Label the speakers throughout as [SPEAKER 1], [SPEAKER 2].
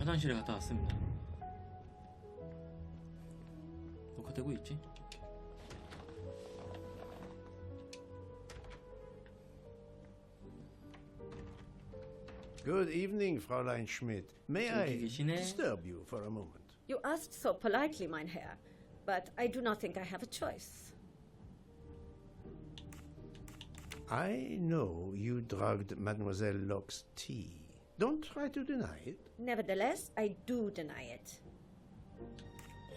[SPEAKER 1] 화장실에 갔다 왔습니다. 녹화되고 있지?
[SPEAKER 2] Good evening, Fräulein Schmidt. May I disturb you for a moment?
[SPEAKER 3] You asked so politely, mein Herr, but I do not think I have a choice.
[SPEAKER 2] I know you drugged Mademoiselle Locke's tea. Don't try to deny it.
[SPEAKER 3] Nevertheless, I do deny it.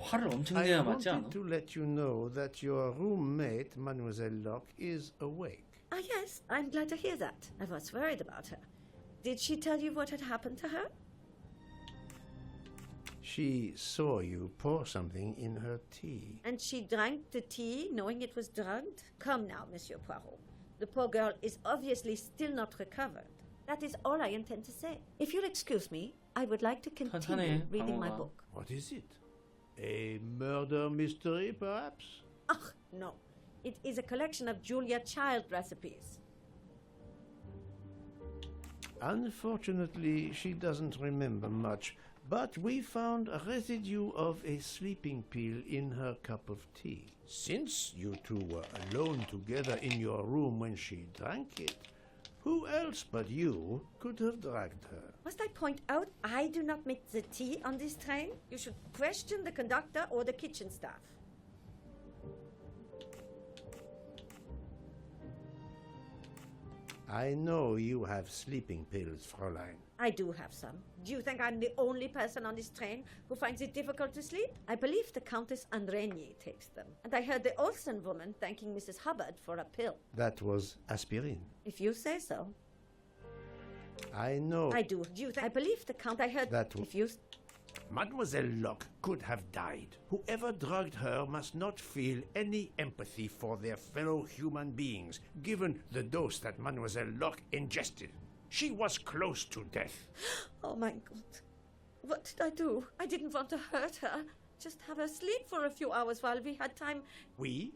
[SPEAKER 1] 화를 엄청
[SPEAKER 2] I
[SPEAKER 1] 내야 맞지 않아?
[SPEAKER 2] wanted to let you know that your roommate, Mademoiselle Locke, is awake.
[SPEAKER 3] Ah, yes, I'm glad to hear that. I was worried about her. Did she tell you what had happened to her?
[SPEAKER 2] She saw you pour something in her tea.
[SPEAKER 3] And she drank the tea knowing it was drugged? Come now, Monsieur Poirot. The poor girl is obviously still not recovered. That is all I intend to say. If you'll excuse me, I would like to continue reading my book.
[SPEAKER 2] What is it? A murder mystery, perhaps?
[SPEAKER 3] Ach, no. It is a collection of Julia Child recipes.
[SPEAKER 2] Unfortunately, she doesn't remember much, but we found a residue of a sleeping pill in her cup of tea. Since you two were alone together in your room when she drank it, who else but you could have drugged her?
[SPEAKER 3] Must I point out I do not make the tea on this train? You should question the conductor or the kitchen staff.
[SPEAKER 2] I know you have sleeping pills, Fräulein.
[SPEAKER 3] I do have some. Do you think I'm the only person on this train who finds it difficult to sleep? I believe the Countess Andrenier takes them. And I heard the Olsen woman thanking Mrs. Hubbard for a pill.
[SPEAKER 2] That was aspirin.
[SPEAKER 3] If you say so.
[SPEAKER 2] I know.
[SPEAKER 3] I do. Do you think? I believe the Count. I heard
[SPEAKER 2] that.
[SPEAKER 3] If you.
[SPEAKER 2] Mademoiselle Locke could have died. Whoever drugged her must not feel any empathy for their fellow human beings, given the dose that Mademoiselle Locke ingested. She was close to death.
[SPEAKER 3] Oh my God. What did I do? I didn't want to hurt her. Just have her sleep for a few hours while we had time.
[SPEAKER 2] We?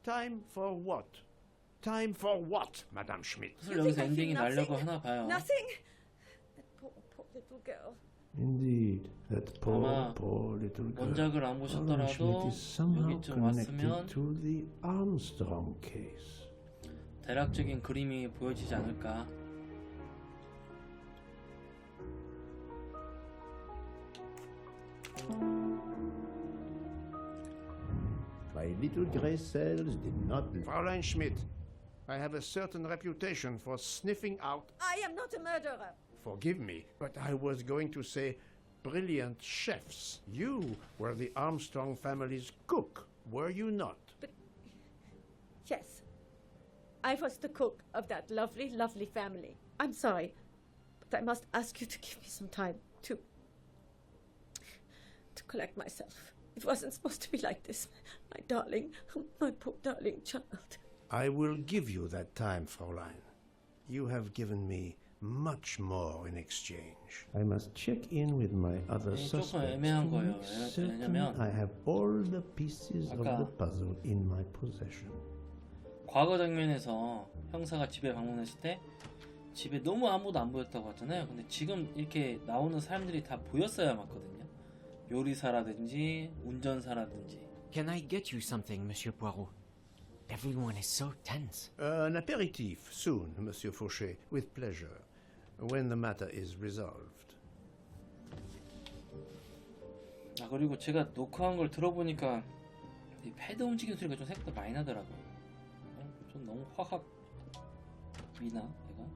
[SPEAKER 2] Time for what? Time for what, Madame Schmidt?
[SPEAKER 1] 사실 여기서 엔딩이 나려고 하나 봐요.
[SPEAKER 3] Nothing. That poor little girl.
[SPEAKER 2] Indeed, that poor little girl.
[SPEAKER 1] 원작을 안 보셨더라도 여기쯤 왔으면
[SPEAKER 2] to the Armstrong case.
[SPEAKER 1] 대략적인 그림이 보여지지 않을까.
[SPEAKER 2] My little gray cells did not. Fräulein Schmidt, I have a certain reputation for sniffing out.
[SPEAKER 3] I am not a murderer.
[SPEAKER 2] Forgive me, but I was going to say brilliant chefs. You were the Armstrong family's cook, were you not?
[SPEAKER 3] But yes, I was the cook of that lovely, lovely family. I'm sorry, but I must ask you to give me some time to collect myself. It wasn't supposed to be like this, my darling, my poor darling child.
[SPEAKER 2] I will give you that time, Fräulein. You have given me much more in exchange. I must check in with my other suspects to make certain I have all the pieces of the puzzle in my possession.
[SPEAKER 1] 과거 장면에서 형사가 집에 방문했을 때 집에 너무 아무도 안 보였다고 하잖아요. 근데 지금 이렇게 나오는 사람들이 다 보였어야 맞거든요. 요리사라든지 운전사라든지.
[SPEAKER 4] Can I get you something, Monsieur Poirot? Everyone is so tense.
[SPEAKER 2] An aperitif soon, Monsieur Fauchet, with pleasure, when the matter is resolved.
[SPEAKER 1] 아, 그리고 제가 녹화한 걸 들어보니까 이 패드 움직이는 소리가 좀 생각보다 많이 나더라고요. 좀 너무 화학 미나 내가?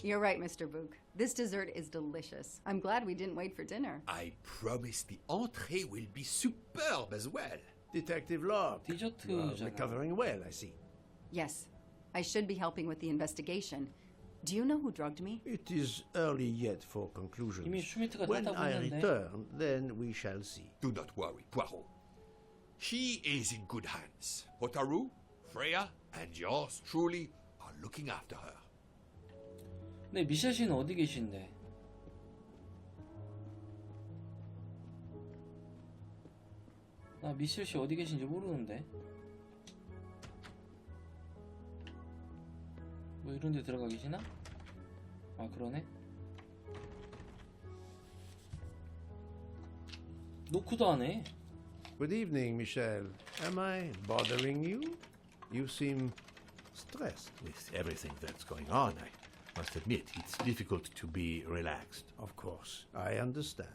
[SPEAKER 5] You're right, Mr. Book. This dessert is delicious. I'm glad we didn't wait for dinner.
[SPEAKER 6] I promise the entrée will be superb as well.
[SPEAKER 2] Detective Locke, you are
[SPEAKER 1] 디저트잖아.
[SPEAKER 2] recovering well, I see.
[SPEAKER 5] Yes, I should be helping with the investigation. Do you know who drugged me?
[SPEAKER 2] It is early yet for conclusions.
[SPEAKER 1] 이미 슈미트가
[SPEAKER 2] When
[SPEAKER 1] 찾아보고
[SPEAKER 2] I
[SPEAKER 1] 있는데.
[SPEAKER 2] return, then we shall see.
[SPEAKER 6] Do not worry, Poirot. She is in good hands. Potarou, Freya, and yours truly are looking after her.
[SPEAKER 1] 근데 미셸 씨는 어디 계신데? 나 미셸 씨 어디 계신지 모르는데. 뭐 이런 데 들어가 계시나? 아 그러네. 노크도 안 해.
[SPEAKER 2] Good evening, Michel. Am I bothering you? You seem stressed.
[SPEAKER 7] With everything that's going on, I must admit it's difficult to be relaxed.
[SPEAKER 2] Of course, I understand.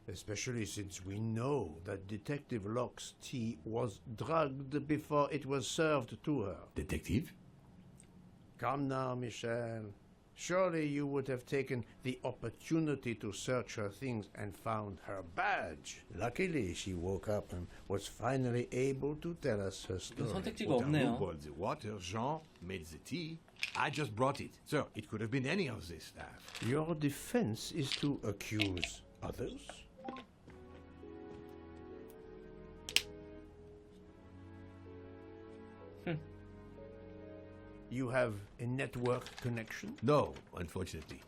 [SPEAKER 2] Especially since we know that Detective Locke's tea was drugged before it was served to her.
[SPEAKER 7] Detective?
[SPEAKER 2] Come now, Michel. Surely you would have taken the opportunity to search her things and found her badge. Luckily, she woke up and was finally able to tell us her story.
[SPEAKER 1] 선택지가
[SPEAKER 7] Potarou
[SPEAKER 1] 없네요.
[SPEAKER 7] boiled the water, Jean made the tea. I just brought it. So it could have been any of the staff.
[SPEAKER 2] Your defense is to accuse others? You have a network connection?
[SPEAKER 7] No, unfortunately.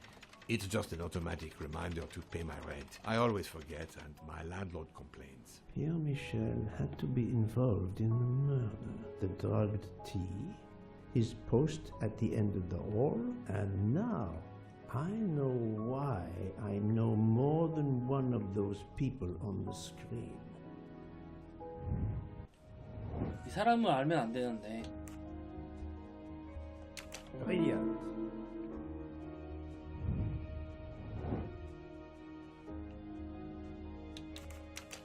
[SPEAKER 7] It's just an automatic reminder to pay my rent. I always forget, and my landlord complains.
[SPEAKER 2] Pierre Michel had to be involved in the murder. The drugged tea, his post at the end of the hall, and now I know why I know more than one of those people on the screen.
[SPEAKER 1] 이 사람을 알면 안 되는데.
[SPEAKER 2] Brilliant.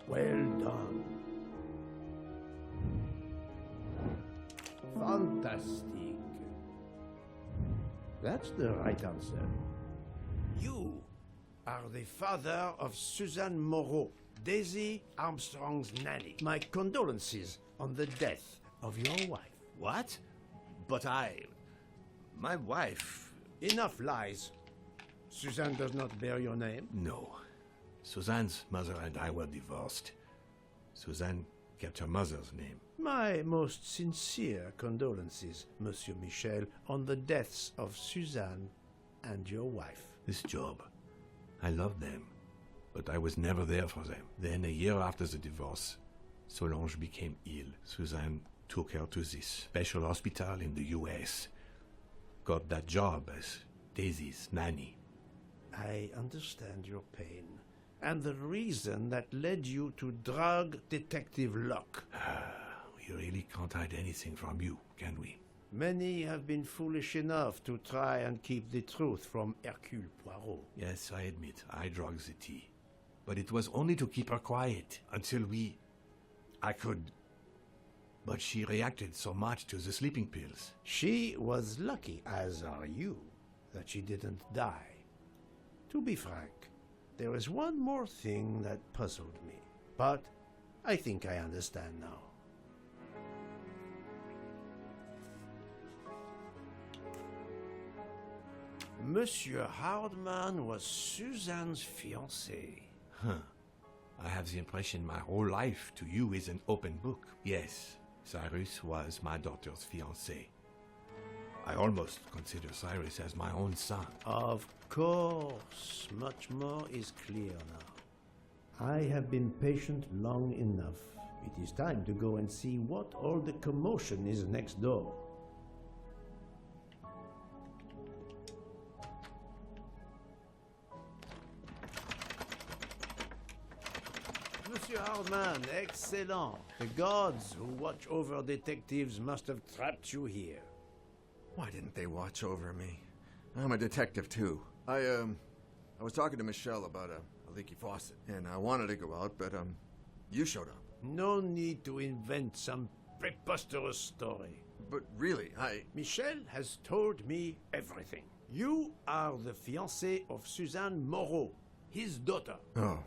[SPEAKER 2] Well done. Fantastic. That's the right answer. You are the father of Suzanne Moreau, Daisy Armstrong's nanny. My condolences on the death of your wife.
[SPEAKER 7] What? But my wife...
[SPEAKER 2] Enough lies. Suzanne does not bear your name?
[SPEAKER 7] No. Suzanne's mother and I were divorced. Suzanne kept her mother's name.
[SPEAKER 2] My most sincere condolences, Monsieur Michel, on the deaths of Suzanne and your wife.
[SPEAKER 7] This job, I loved them, but I was never there for them. Then, a year after the divorce, Solange became ill. Suzanne took her to this special hospital in the US. Got that job as Daisy's nanny.
[SPEAKER 2] I understand your pain, and the reason that led you to drug Detective Locke.
[SPEAKER 7] We really can't hide anything from you, can we?
[SPEAKER 2] Many have been foolish enough to try and keep the truth from Hercule Poirot.
[SPEAKER 7] Yes, I admit, I drugged the tea. But it was only to keep her quiet until I could... But she reacted so much to the sleeping pills.
[SPEAKER 2] She was lucky, as are you, that she didn't die. To be frank, there is one more thing that puzzled me, but I think I understand now. Monsieur Hardman was Suzanne's fiancé.
[SPEAKER 7] Huh. I have the impression my whole life to you is an open book. Yes, Cyrus was my daughter's fiancé. I almost consider Cyrus as my own son.
[SPEAKER 2] Of course, much more is clear now. I have been patient long enough. It is time to go and see what all the commotion is next door. Monsieur Hardman, excellent. The gods who watch over detectives must have trapped you here.
[SPEAKER 8] Why didn't they watch over me? I'm a detective too. I was talking to Michelle about a leaky faucet, and I wanted to go out, but you showed up.
[SPEAKER 2] No need to invent some preposterous story.
[SPEAKER 8] But really,
[SPEAKER 2] Michel has told me everything. You are the fiancé of Suzanne Moreau, his daughter.
[SPEAKER 8] Oh.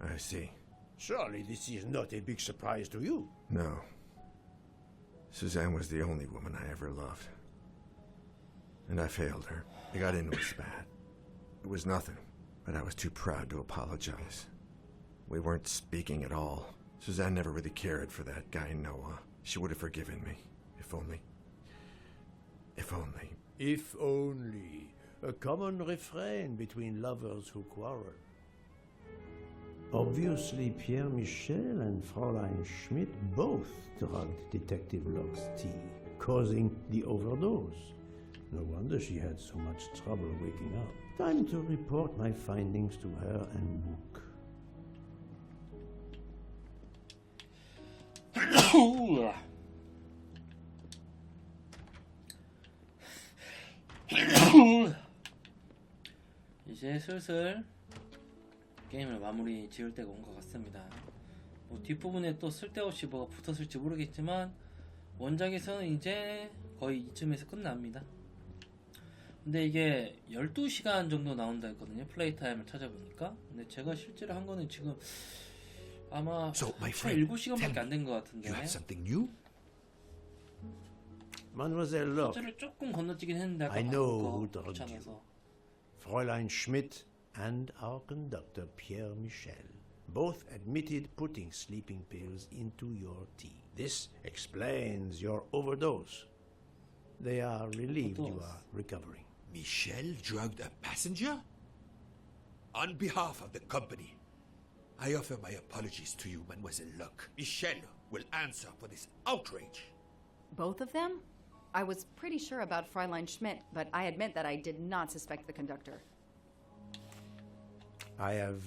[SPEAKER 8] I see.
[SPEAKER 2] Surely this is not a big surprise to you.
[SPEAKER 8] No. Suzanne was the only woman I ever loved. And I failed her. I got into a spat. It was nothing, but I was too proud to apologize. We weren't speaking at all. Suzanne never really cared for that guy, Noah. She would have forgiven me. If only. If only.
[SPEAKER 2] If only. A common refrain between lovers who quarrel. Obviously, Pierre Michel and Fräulein Schmidt both drugged Detective Locke's tea, causing the overdose. No wonder she had so much trouble waking up. Time to report my findings to her and book.
[SPEAKER 1] 이제 슬슬 게임을 마무리 지을 때가 온 것 같습니다. 뭐 뒷부분에 또 쓸데없이 뭐가 붙었을지 모르겠지만 원작에서는 이제 거의 이쯤에서 끝납니다. 근데 이게 12시간 정도 나온다 했거든요. 플레이 타임을 찾아보니까. 근데 제가 실제로 한 거는 지금 아마
[SPEAKER 6] So, my
[SPEAKER 1] 한
[SPEAKER 6] friend,
[SPEAKER 1] 7시간밖에 안 된 것 같은데.
[SPEAKER 6] You have something new?
[SPEAKER 2] Mademoiselle Locke,
[SPEAKER 1] 실제로 조금 건너뛰긴 했는데 아까
[SPEAKER 2] I know
[SPEAKER 1] 봤던
[SPEAKER 2] who
[SPEAKER 1] 거
[SPEAKER 2] drugged you.
[SPEAKER 1] 귀찮아서.
[SPEAKER 2] Fräulein Schmidt and our conductor Pierre Michel both admitted putting sleeping pills into your tea. This explains your overdose. They are relieved you
[SPEAKER 1] Overdose.
[SPEAKER 2] are recovering.
[SPEAKER 6] Michel drugged a passenger? On behalf of the company, I offer my apologies to you, Mademoiselle Locke. Michel will answer for this outrage.
[SPEAKER 5] Both of them? I was pretty sure about Fräulein Schmidt, but I admit that I did not suspect the conductor.
[SPEAKER 2] I have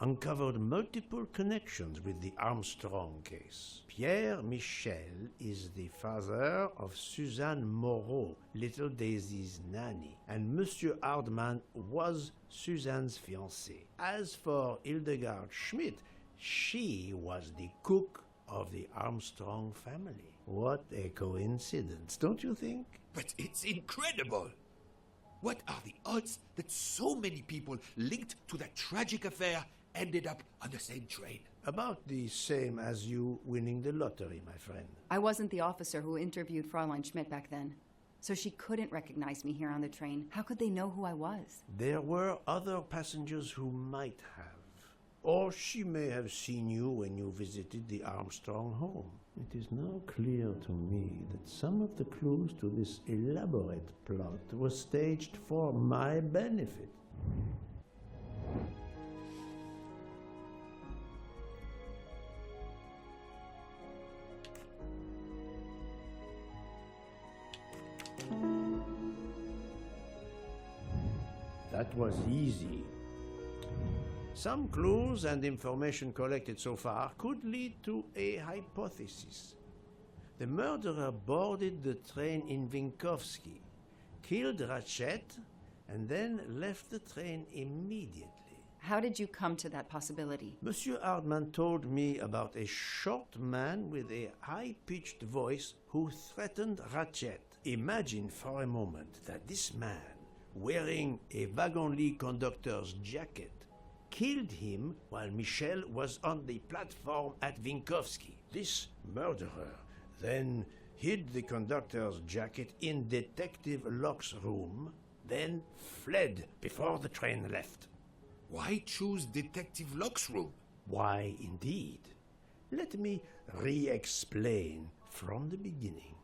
[SPEAKER 2] uncovered multiple connections with the Armstrong case. Pierre Michel is the father of Suzanne Moreau, little Daisy's nanny, and Monsieur Hardman was Suzanne's fiancé. As for Hildegard Schmidt, she was the cook of the Armstrong family. What a coincidence, don't you think?
[SPEAKER 6] But it's incredible! What are the odds that so many people linked to that tragic affair ended up on the same train?
[SPEAKER 2] About the same as you winning the lottery, my friend.
[SPEAKER 5] I wasn't the officer who interviewed Fräulein Schmidt back then, so she couldn't recognize me here on the train. How could they know who I was?
[SPEAKER 2] There were other passengers who might have. Or she may have seen you when you visited the Armstrong home. It is now clear to me that some of the clues to this elaborate plot were staged for my benefit. That was easy. Some clues and information collected so far could lead to a hypothesis. The murderer boarded the train in Vinkovsky, killed Ratchet, and then left the train immediately.
[SPEAKER 5] How did you come to that possibility?
[SPEAKER 2] Monsieur Hardman told me about a short man with a high-pitched voice who threatened Ratchet. Imagine for a moment that this man, wearing a wagon-lit conductor's jacket, killed him while Michel was on the platform at Vinkovsky. This murderer then hid the conductor's jacket in Detective Locke's room, then fled before the train left.
[SPEAKER 6] Why choose Detective Locke's room?
[SPEAKER 2] Why, indeed. Let me re-explain from the beginning.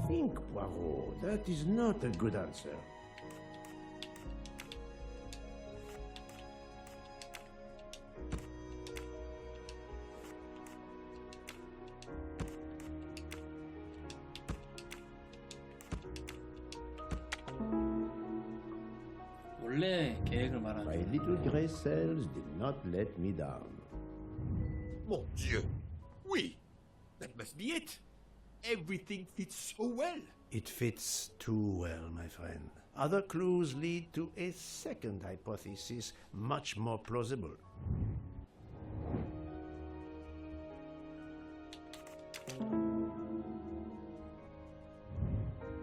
[SPEAKER 2] Think, Poirot. That is not a good answer.
[SPEAKER 1] 원래 계획을 말하는
[SPEAKER 2] My little gray cells did not let me down.
[SPEAKER 6] Mon Dieu! Oui! That must be it! Everything fits so well!
[SPEAKER 2] It fits too well, my friend. Other clues lead to a second hypothesis, much more plausible.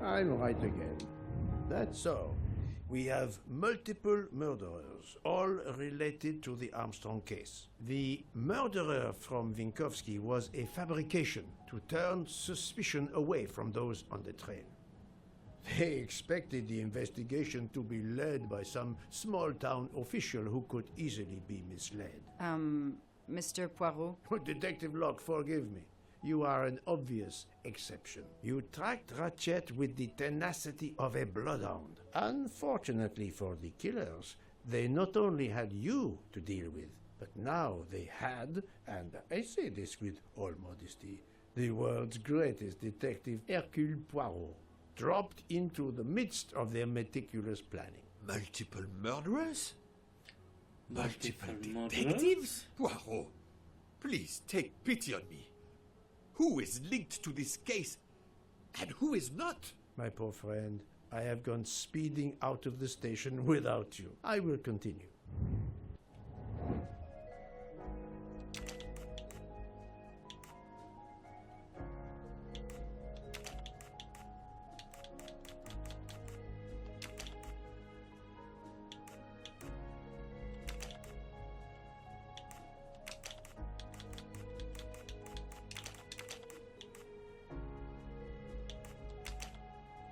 [SPEAKER 2] I'm right again. That's so. We have multiple murderers, all related to the Armstrong case. The murderer from Winkowski was a fabrication to turn suspicion away from those on the train. They expected the investigation to be led by some small-town official who could easily be misled.
[SPEAKER 5] Mr. Poirot?
[SPEAKER 2] Detective Locke, forgive me. You are an obvious exception. You tracked Ratchet with the tenacity of a bloodhound. Unfortunately for the killers, they not only had you to deal with, but now they had, and I say this with all modesty, the world's greatest detective, Hercule Poirot, dropped into the midst of their meticulous planning.
[SPEAKER 6] Multiple murderers?
[SPEAKER 1] Multiple
[SPEAKER 6] detectives? Poirot, please take pity on me. Who is linked to this case and who is not?
[SPEAKER 2] My poor friend, I have gone speeding out of the station without you. I will continue.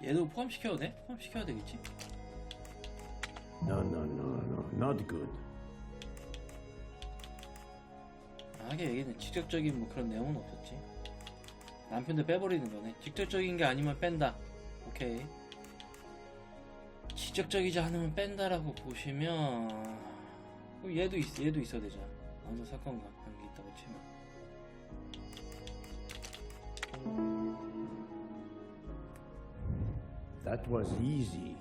[SPEAKER 1] 얘도 포함시켜도 돼? 포함시켜야 되겠지?
[SPEAKER 2] No, not good.
[SPEAKER 1] 하게 여기는 직접적인 뭐 그런 내용은 없었지. 남편도 빼버리는 거네. 직접적인 게 아니면 뺀다. 오케이. 직접적이지 않으면 뺀다라고 보시면 그럼 얘도 있어야 되잖아. 어느 사건과 관계 있다고 치면.
[SPEAKER 2] That was easy.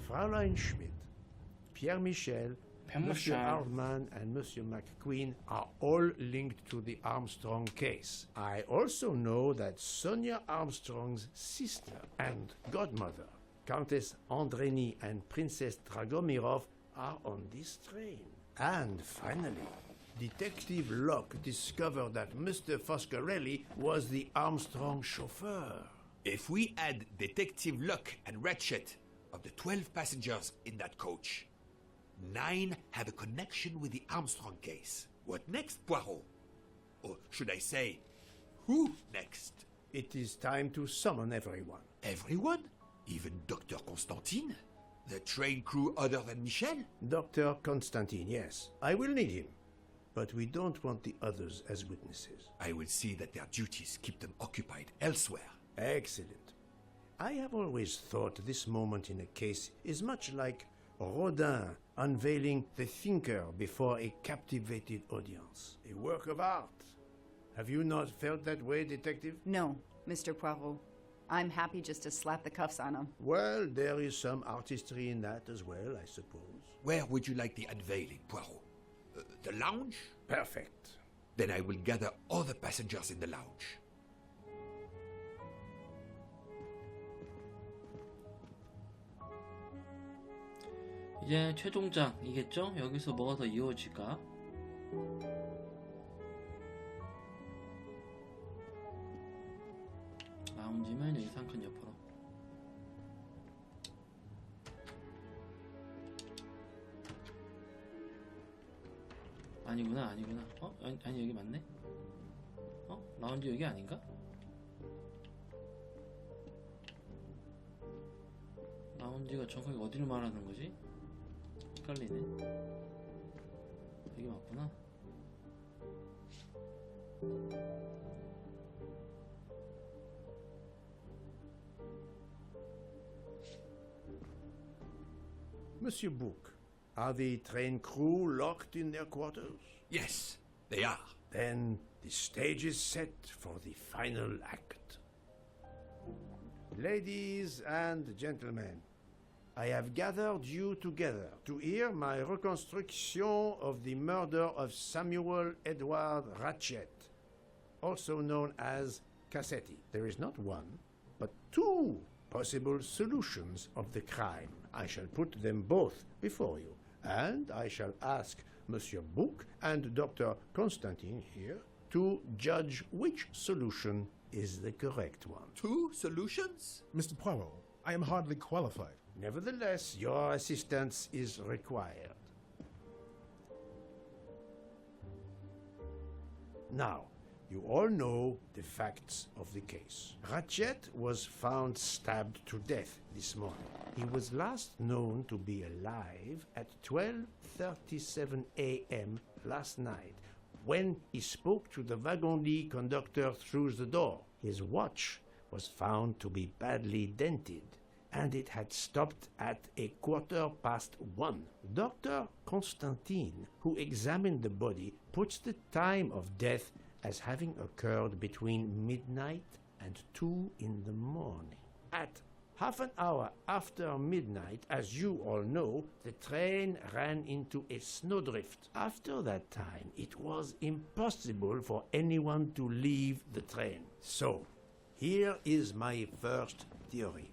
[SPEAKER 2] Fräulein Schmidt, Pierre Michel, Monsieur Hartmann, and Monsieur McQueen are all linked to the Armstrong case. I also know that Sonia Armstrong's sister and godmother, Countess Andreni and Princess Dragomirov, are on this train. And finally, Detective Locke discovered that Mr. Foscarelli was the Armstrong chauffeur.
[SPEAKER 6] If we add Detective Locke and Ratchet, of the 12 passengers in that coach, 9 have a connection with the Armstrong case. What next, Poirot? Or should I say, who next?
[SPEAKER 2] It is time to summon everyone.
[SPEAKER 6] Everyone? Even Dr. Constantine? The train crew other than Michel?
[SPEAKER 2] Dr. Constantine, yes. I will need him. But we don't want the others as witnesses.
[SPEAKER 6] I will see that their duties keep them occupied elsewhere.
[SPEAKER 2] Excellent. I have always thought this moment in a case is much like Rodin unveiling the thinker before a captivated audience. A work of art. Have you not felt that way, Detective?
[SPEAKER 5] No, Mr. Poirot. I'm happy just to slap the cuffs on him.
[SPEAKER 2] Well, there is some artistry in that as well, I suppose.
[SPEAKER 6] Where would you like the unveiling, Poirot? The lounge?
[SPEAKER 2] Perfect.
[SPEAKER 6] Then I will gather all the passengers in the lounge.
[SPEAKER 1] 이제 최종장이겠죠? 여기서 뭐가 더 이어질까? 라운지면 여기 상칸 옆으로. 아니구나. 아니 여기 맞네? 라운지 여기 아닌가? 라운지가 정확하게 어디를 말하는 거지? 헷갈리네. 여기 맞구나.
[SPEAKER 2] Monsieur Bouc, are the train crew locked in their quarters?
[SPEAKER 6] Yes, they are.
[SPEAKER 2] Then the stage is set for the final act. Ladies and gentlemen, I have gathered you together to hear my reconstruction of the murder of Samuel Edward Ratchet, also known as Cassetti. There is not one, but 2 possible solutions of the crime. I shall put them both before you, and I shall ask Monsieur Bouc and Dr. Constantine here to judge which solution is the correct one.
[SPEAKER 6] 2 solutions?
[SPEAKER 9] Mr. Poirot, I am hardly qualified.
[SPEAKER 2] Nevertheless, your assistance is required. Now, you all know the facts of the case. Ratchet was found stabbed to death this morning. He was last known to be alive at 12:37 a.m. last night when he spoke to the wagon-lit conductor through the door. His watch was found to be badly dented, and it had stopped at 1:15. Dr. Constantine, who examined the body, puts the time of death as having occurred between midnight and 2 in the morning. At half an hour after midnight, as you all know, the train ran into a snowdrift. After that time, it was impossible for anyone to leave the train. So, here is my first theory.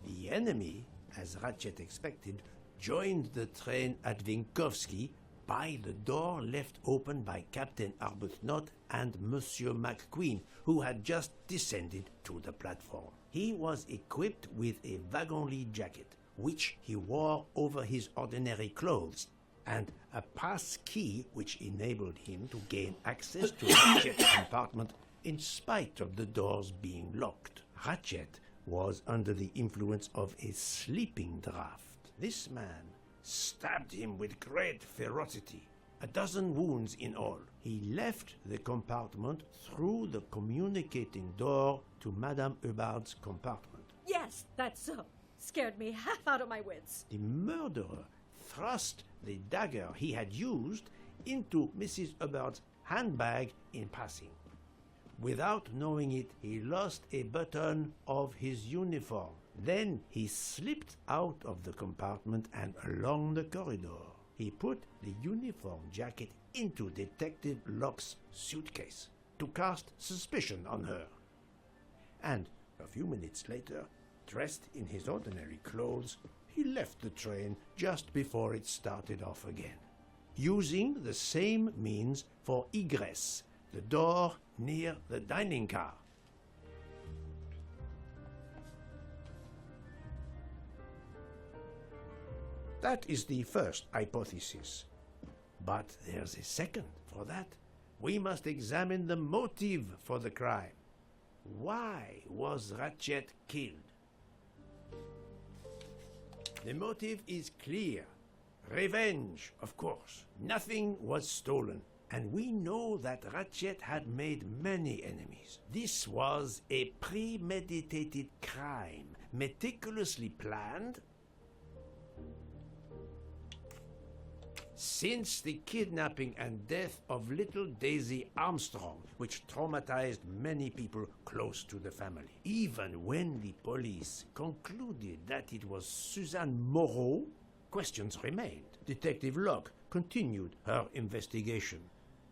[SPEAKER 2] The enemy, as Ratchet expected, joined the train at Vinkovsky by the door left open by Captain Arbuthnot and Monsieur McQueen, who had just descended to the platform. He was equipped with a wagon-lit jacket, which he wore over his ordinary clothes, and a pass key which enabled him to gain access to Ratchet's compartment in spite of the doors being locked. Ratchet was under the influence of a sleeping draught. This man stabbed him with great ferocity, 12 wounds in all. He left the compartment through the communicating door to Madame Hubbard's compartment.
[SPEAKER 3] Yes, that's so. Scared me half out of my wits.
[SPEAKER 2] The murderer thrust the dagger he had used into Mrs. Hubbard's handbag in passing. Without knowing it, he lost a button of his uniform. Then he slipped out of the compartment and along the corridor. He put the uniform jacket into Detective Locke's suitcase to cast suspicion on her. And a few minutes later, dressed in his ordinary clothes, he left the train just before it started off again, using the same means for egress, the door near the dining car. That is the first hypothesis. But there's a second. For that, we must examine the motive for the crime. Why was Ratchet killed? The motive is clear. Revenge, of course. Nothing was stolen. And we know that Ratchet had made many enemies. This was a premeditated crime, meticulously planned. Since the kidnapping and death of little Daisy Armstrong, which traumatized many people close to the family. Even when the police concluded that it was Suzanne Moreau, questions remained. Detective Locke continued her investigation,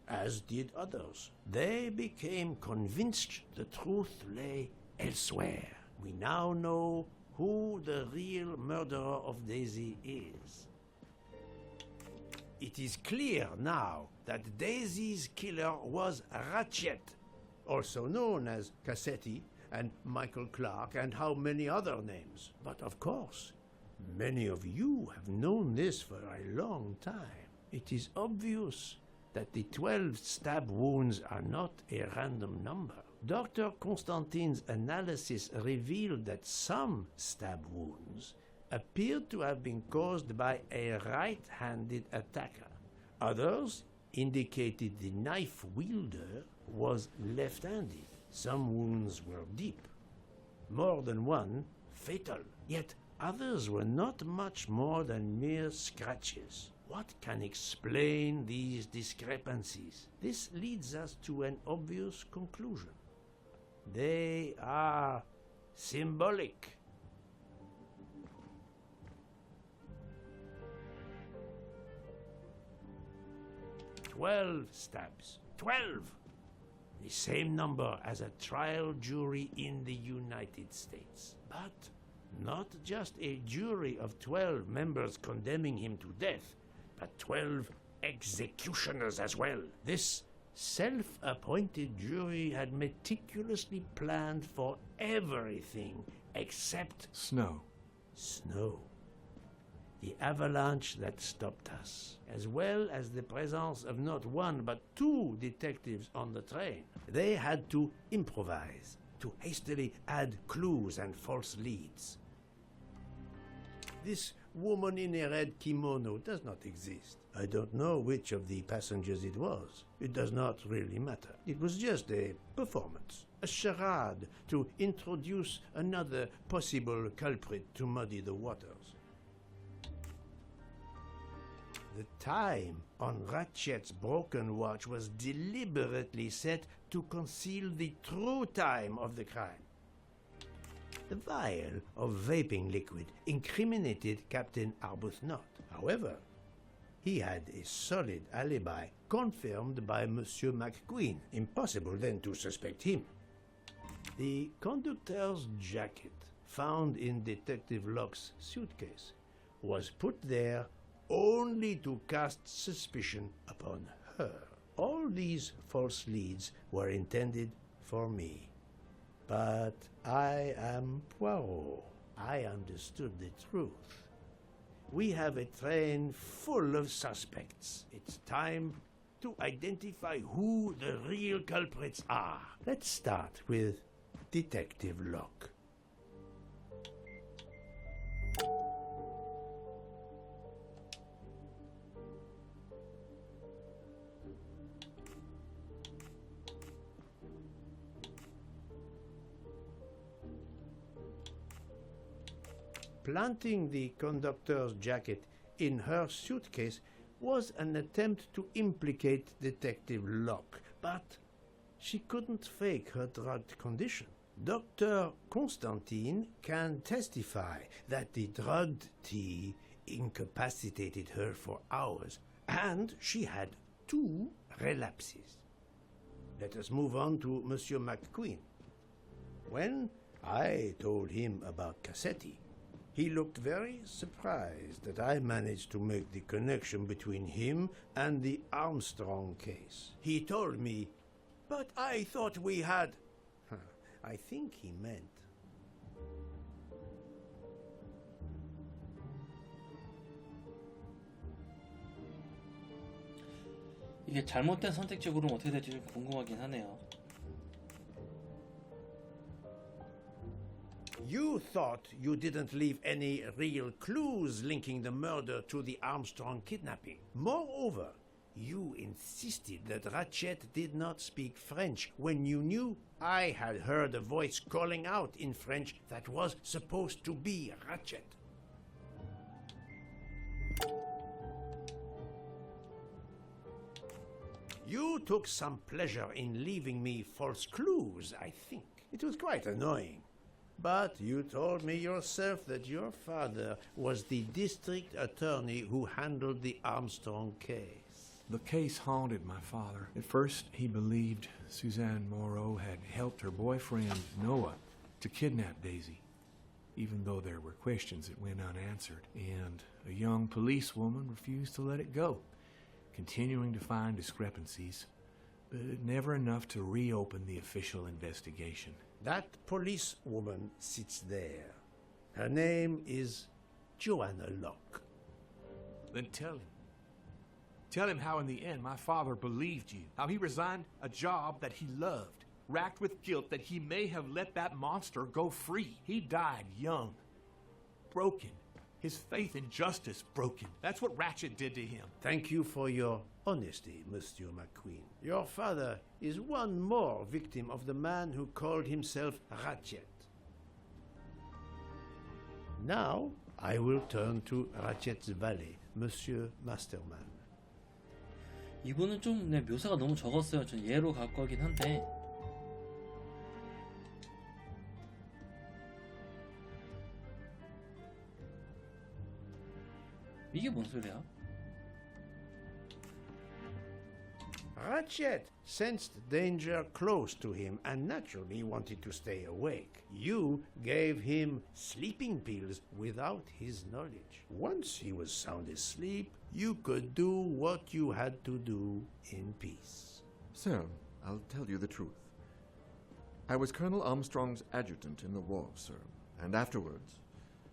[SPEAKER 2] as did others. They became convinced the truth lay elsewhere. We now know who the real murderer of Daisy is. It is clear now that Daisy's killer was Ratchet, also known as Cassetti and Michael Clark and how many other names. But of course, many of you have known this for a long time. It is obvious that the 12 stab wounds are not a random number. Dr. Constantine's analysis revealed that some stab wounds appeared to have been caused by a right-handed attacker. Others indicated the knife wielder was left-handed. Some wounds were deep, more than one fatal, yet others were not much more than mere scratches. What can explain these discrepancies? This leads us to an obvious conclusion. They are symbolic. 12 stabs. 12! The same number as a trial jury in the United States. But not just a jury of 12 members condemning him to death, but 12 executioners as well. This self-appointed jury had meticulously planned for everything except
[SPEAKER 7] Snow.
[SPEAKER 2] snow. The avalanche that stopped us, as well as the presence of not one but two detectives on the train. They had to improvise, to hastily add clues and false leads. This woman in a red kimono does not exist. I don't know which of the passengers it was. It does not really matter. It was just a performance, a charade to introduce another possible culprit to muddy the waters. The time on Ratchet's broken watch was deliberately set to conceal the true time of the crime. The vial of vaping liquid incriminated Captain Arbuthnot. However, he had a solid alibi confirmed by Monsieur McQueen. Impossible then to suspect him. The conductor's jacket found in Detective Locke's suitcase was put there only to cast suspicion upon her. All these false leads were intended for me. But I am Poirot. I understood the truth. We have a train full of suspects. It's time to identify who the real culprits are. Let's start with Detective Locke. Planting the conductor's jacket in her suitcase was an attempt to implicate Detective Locke, but she couldn't fake her drugged condition. Dr. Constantine can testify that the drugged tea incapacitated her for hours, and she had 2 relapses. Let us move on to Monsieur McQueen. When I told him about Cassetti, he looked very surprised that I managed to make the connection between him and the Armstrong case. He told me, "But I thought we had..." I think he meant...
[SPEAKER 1] 이게 잘못된 선택적으로는 어떻게 될지 좀 궁금하긴 하네요.
[SPEAKER 2] You thought you didn't leave any real clues linking the murder to the Armstrong kidnapping. Moreover, you insisted that Ratchet did not speak French when you knew I had heard a voice calling out in French that was supposed to be Ratchet. You took some pleasure in leaving me false clues, I think. It was quite annoying. But you told me yourself that your father was the district attorney who handled the Armstrong case.
[SPEAKER 7] The case haunted my father. At first, he believed Suzanne Moreau had helped her boyfriend, Noah, to kidnap Daisy, even though there were questions that went unanswered, and a young policewoman refused to let it go, continuing to find discrepancies, but never enough to reopen the official investigation.
[SPEAKER 2] That policewoman sits there. Her name is Joanna Locke.
[SPEAKER 7] Then tell him. Tell him how in the end my father believed you, how he resigned a job that he loved, racked with guilt that he may have let that monster go free. He died young, broken, his faith in justice broken. That's what Ratchet did to him.
[SPEAKER 2] Thank you for your honesty, Monsieur McQueen. Your father is one more victim of the man who called himself Ratchet. Now, I will turn to Ratchet's valet, Monsieur Masterman.
[SPEAKER 1] 이분은 좀 묘사가 너무 적었어요. 전 예로 갈 거긴 한데. 이게 뭔 소리야?
[SPEAKER 2] Ratchet sensed danger close to him and naturally wanted to stay awake. You gave him sleeping pills without his knowledge. Once he was sound asleep, you could do what you had to do in peace.
[SPEAKER 8] Sir, I'll tell you the truth. I was Colonel Armstrong's adjutant in the war, sir, and afterwards,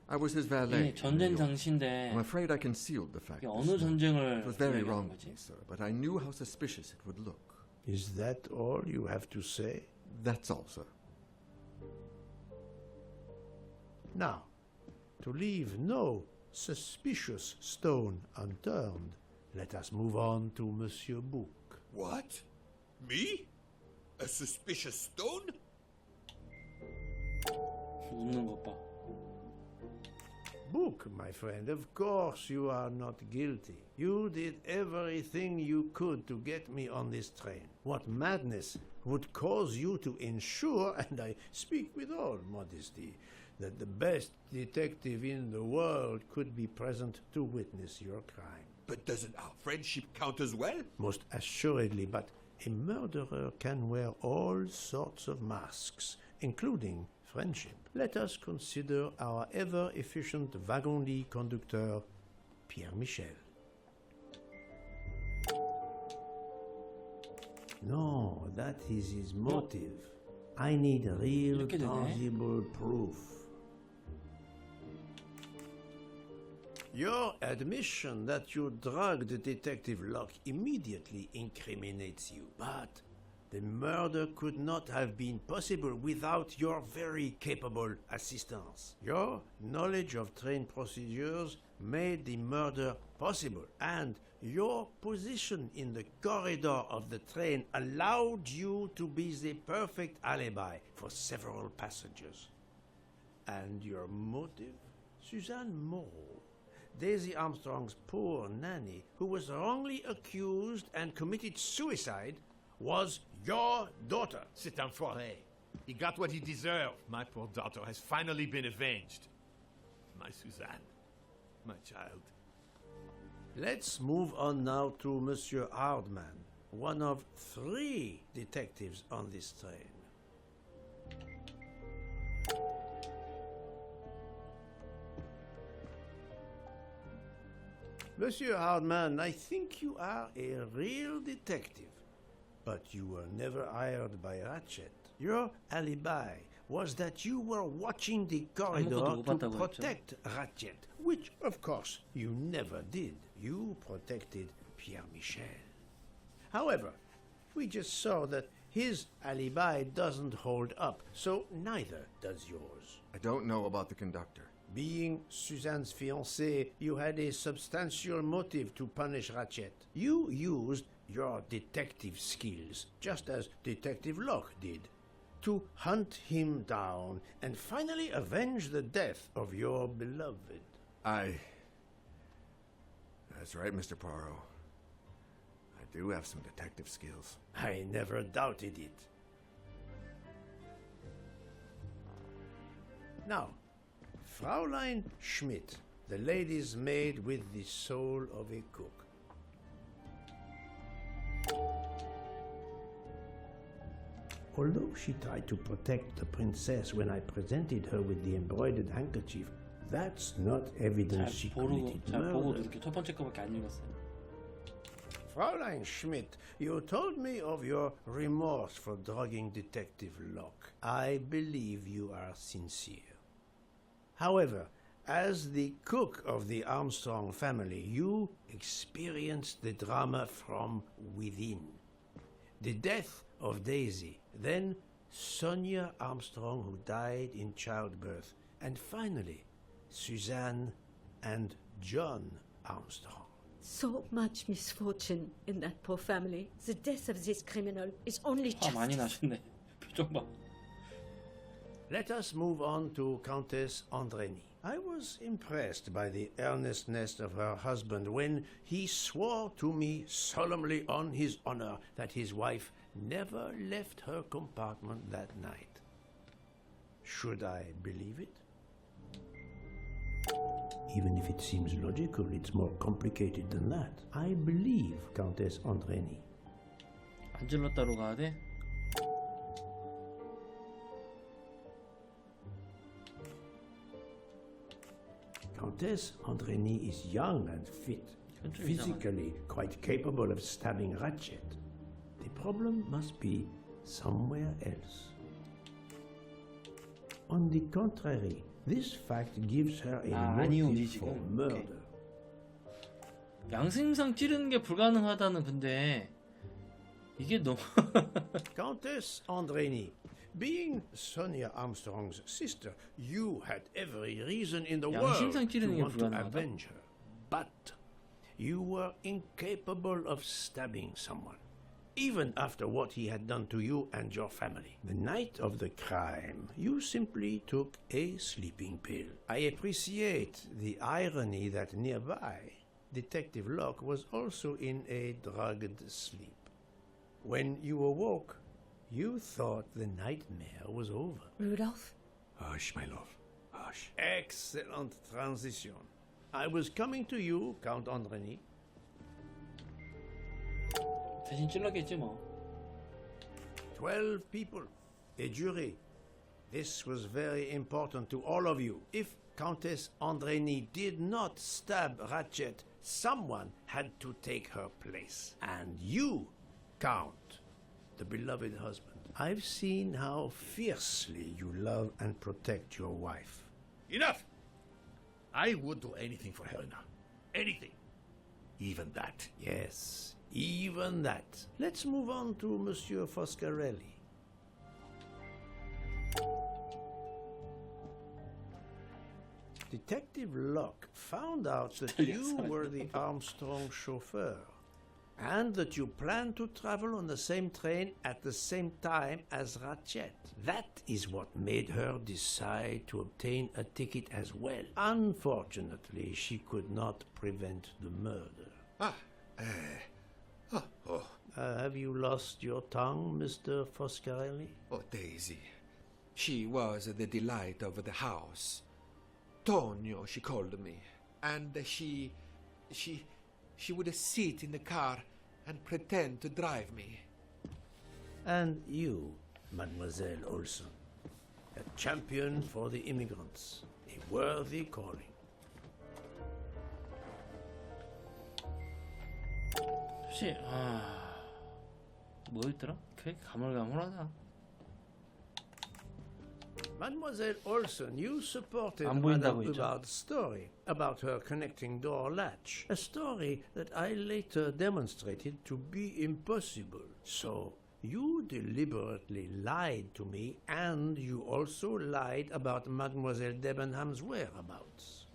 [SPEAKER 8] I was his
[SPEAKER 1] 이게
[SPEAKER 8] valet.
[SPEAKER 1] 전쟁
[SPEAKER 8] I'm
[SPEAKER 1] 장시인데
[SPEAKER 8] afraid I concealed the fact.
[SPEAKER 1] 이게
[SPEAKER 8] this
[SPEAKER 1] 어느
[SPEAKER 8] morning.
[SPEAKER 1] 전쟁을
[SPEAKER 8] It was very
[SPEAKER 1] 이야기하는
[SPEAKER 8] wrong
[SPEAKER 1] 거지?
[SPEAKER 8] of me, sir, but I knew how suspicious it would look.
[SPEAKER 2] Is that all you have to say?
[SPEAKER 8] That's all, sir.
[SPEAKER 2] Now, to leave no suspicious stone unturned, let us move on to Monsieur Book.
[SPEAKER 6] What? Me? A suspicious stone?
[SPEAKER 1] 웃는 것 봐.
[SPEAKER 2] Book, my friend, of course you are not guilty. You did everything you could to get me on this train. What madness would cause you to ensure, and I speak with all modesty, that the best detective in the world could be present to witness your crime?
[SPEAKER 6] But doesn't our friendship count as well?
[SPEAKER 2] Most assuredly, but a murderer can wear all sorts of masks, including friendship. Let us consider our ever-efficient wagon-lit conductor, Pierre Michel. No, that is his motive. I need real,
[SPEAKER 1] 이렇게 되네.
[SPEAKER 2] tangible proof. Your admission that you drugged Detective Locke immediately incriminates you. But the murder could not have been possible without your very capable assistance. Your knowledge of train procedures made the murder possible, and your position in the corridor of the train allowed you to be the perfect alibi for several passengers. And your motive? Suzanne Moreau, Daisy Armstrong's poor nanny, who was wrongly accused and committed suicide, was your daughter.
[SPEAKER 7] C'est un foiré. He got what he deserved. My poor daughter has finally been avenged. My Suzanne. My child.
[SPEAKER 2] Let's move on now to Monsieur Hardman, one of 3 detectives on this train. Monsieur Hardman, I think you are a real detective, but you were never hired by Ratchet. Your alibi was that you were watching the corridor
[SPEAKER 1] 아무것도 못
[SPEAKER 2] to
[SPEAKER 1] 봤다고 했죠.
[SPEAKER 2] protect Ratchet, which, of course, you never did. You protected Pierre Michel. However, we just saw that his alibi doesn't hold up, so neither does yours.
[SPEAKER 8] I don't know about the conductor.
[SPEAKER 2] Being Suzanne's fiancé, you had a substantial motive to punish Ratchet. You used your detective skills, just as Detective Locke did, to hunt him down and finally avenge the death of your beloved.
[SPEAKER 8] That's right, Mr. Poirot. I do have some detective skills.
[SPEAKER 2] I never doubted it. Now, Fraulein Schmidt, the lady's maid with the soul of a cook. Although she tried to protect the princess when I presented her with the embroidered handkerchief, that's not evidence she committed
[SPEAKER 1] 잘 보고
[SPEAKER 2] murder.
[SPEAKER 1] 이렇게 첫 번째 거밖에 안 읽었어요.
[SPEAKER 2] Fraulein Schmidt, you told me of your remorse for drugging Detective Locke. I believe you are sincere. However, as the cook of the Armstrong family, you experienced the drama from within. The death of Daisy, then Sonia Armstrong, who died in childbirth, and finally, Suzanne and John Armstrong.
[SPEAKER 3] So much misfortune in that poor family. The death of this criminal is only
[SPEAKER 1] 화 많이
[SPEAKER 3] justice.
[SPEAKER 1] 나셨네. 표정 봐.
[SPEAKER 2] Let us move on to Countess Andreni. I was impressed by the earnestness of her husband when he swore to me solemnly on his honor that his wife never left her compartment that night. Should I believe it? Even if it seems logical, it's more complicated than that. I believe Countess Andreni.
[SPEAKER 1] 안 질렀다로 가야 돼?
[SPEAKER 2] Countess Andreni is young and fit,
[SPEAKER 1] 좀 이상하네.
[SPEAKER 2] physically quite capable of stabbing Ratchet. The problem must be somewhere else. On the contrary, This fact gives her a
[SPEAKER 1] 아니, 우리
[SPEAKER 2] motive for
[SPEAKER 1] 지금.
[SPEAKER 2] murder.
[SPEAKER 1] 양심상 찌르는 게 불가능하다는 근데 이게 너무
[SPEAKER 2] Countess Andrény, being Sonia Armstrong's sister, you had every reason in the world
[SPEAKER 1] 양심상
[SPEAKER 2] to
[SPEAKER 1] 찌르는 게
[SPEAKER 2] want to
[SPEAKER 1] 불가능하다.
[SPEAKER 2] avenge her. But you were incapable of stabbing someone, even after what he had done to you and your family. The night of the crime, you simply took a sleeping pill. I appreciate the irony that nearby, Detective Locke was also in a drugged sleep. When you awoke, you thought the nightmare was over.
[SPEAKER 3] Rudolph?
[SPEAKER 7] Hush, my love. Hush.
[SPEAKER 2] Excellent transition. I was coming to you, Count Andrény.
[SPEAKER 1] 대신 찔렀겠지 뭐.
[SPEAKER 2] 12 people, a jury. This was very important to all of you. If Countess Andrény did not stab Ratchet, someone had to take her place. And you, Count, the beloved husband. I've seen how fiercely you love and protect your wife.
[SPEAKER 7] Enough! I would do anything for Helena. Anything. Even that.
[SPEAKER 2] Yes, even that. Let's move on to Monsieur Foscarelli. Detective Locke found out that you were the Armstrong chauffeur and that you planned to travel on the same train at the same time as Ratchet. That is what made her decide to obtain a ticket as well. Unfortunately, she could not prevent the murder. Have you lost your tongue, Mr. Foscarelli?
[SPEAKER 6] Oh, Daisy. She was the delight of the house. Tonio, she called me. And she would sit in the car and pretend to drive me.
[SPEAKER 2] And you, Mademoiselle Olson, a champion for the immigrants, a worthy calling.
[SPEAKER 1] 혹시 뭐였더라? 되게 가물가물하다.
[SPEAKER 2] Mademoiselle Olson, you supported
[SPEAKER 1] 안 보인다고
[SPEAKER 2] Madame
[SPEAKER 1] 했죠?
[SPEAKER 2] Hubbard's story about her connecting door latch, a story that I later demonstrated to be impossible. So, you deliberately lied to me, and you also lied about Mademoiselle Debenham's whereabouts.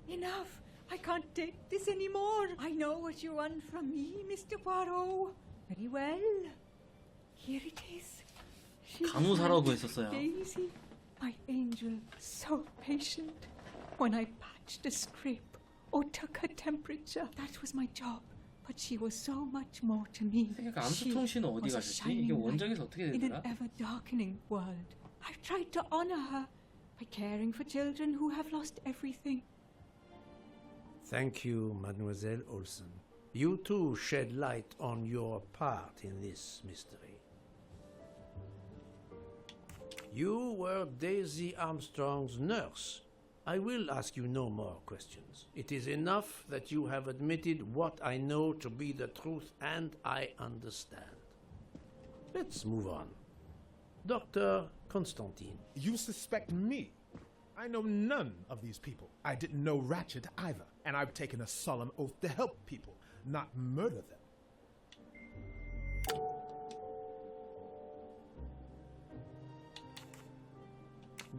[SPEAKER 9] Enough! I can't take this anymore. I know what you want from me, Mr. Poirot. Very well. Here it is. She
[SPEAKER 1] 간호사라고
[SPEAKER 9] was
[SPEAKER 1] 했었어요.
[SPEAKER 9] Daisy, my angel, so patient. When I patched a scrape or took her temperature, that was my job. But she was so much more to me.
[SPEAKER 1] 그러니까 암스트롱 씨는 어디
[SPEAKER 9] was a
[SPEAKER 1] 가셨지?
[SPEAKER 9] shining
[SPEAKER 1] 이게
[SPEAKER 9] light
[SPEAKER 1] 원작에서 어떻게
[SPEAKER 9] in an
[SPEAKER 1] 되더라?
[SPEAKER 9] ever-darkening world. I've tried to honor her by caring for children who have lost everything.
[SPEAKER 2] Thank you, Mademoiselle Olson. You too shed light on your part in this mystery. You were Daisy Armstrong's nurse. I will ask you no more questions. It is enough that you have admitted what I know to be the truth, and I understand. Let's move on. Dr. Constantine.
[SPEAKER 10] You suspect me? I know none of these people. I didn't know Ratchet either, and I've taken a solemn oath to help people, not murder them.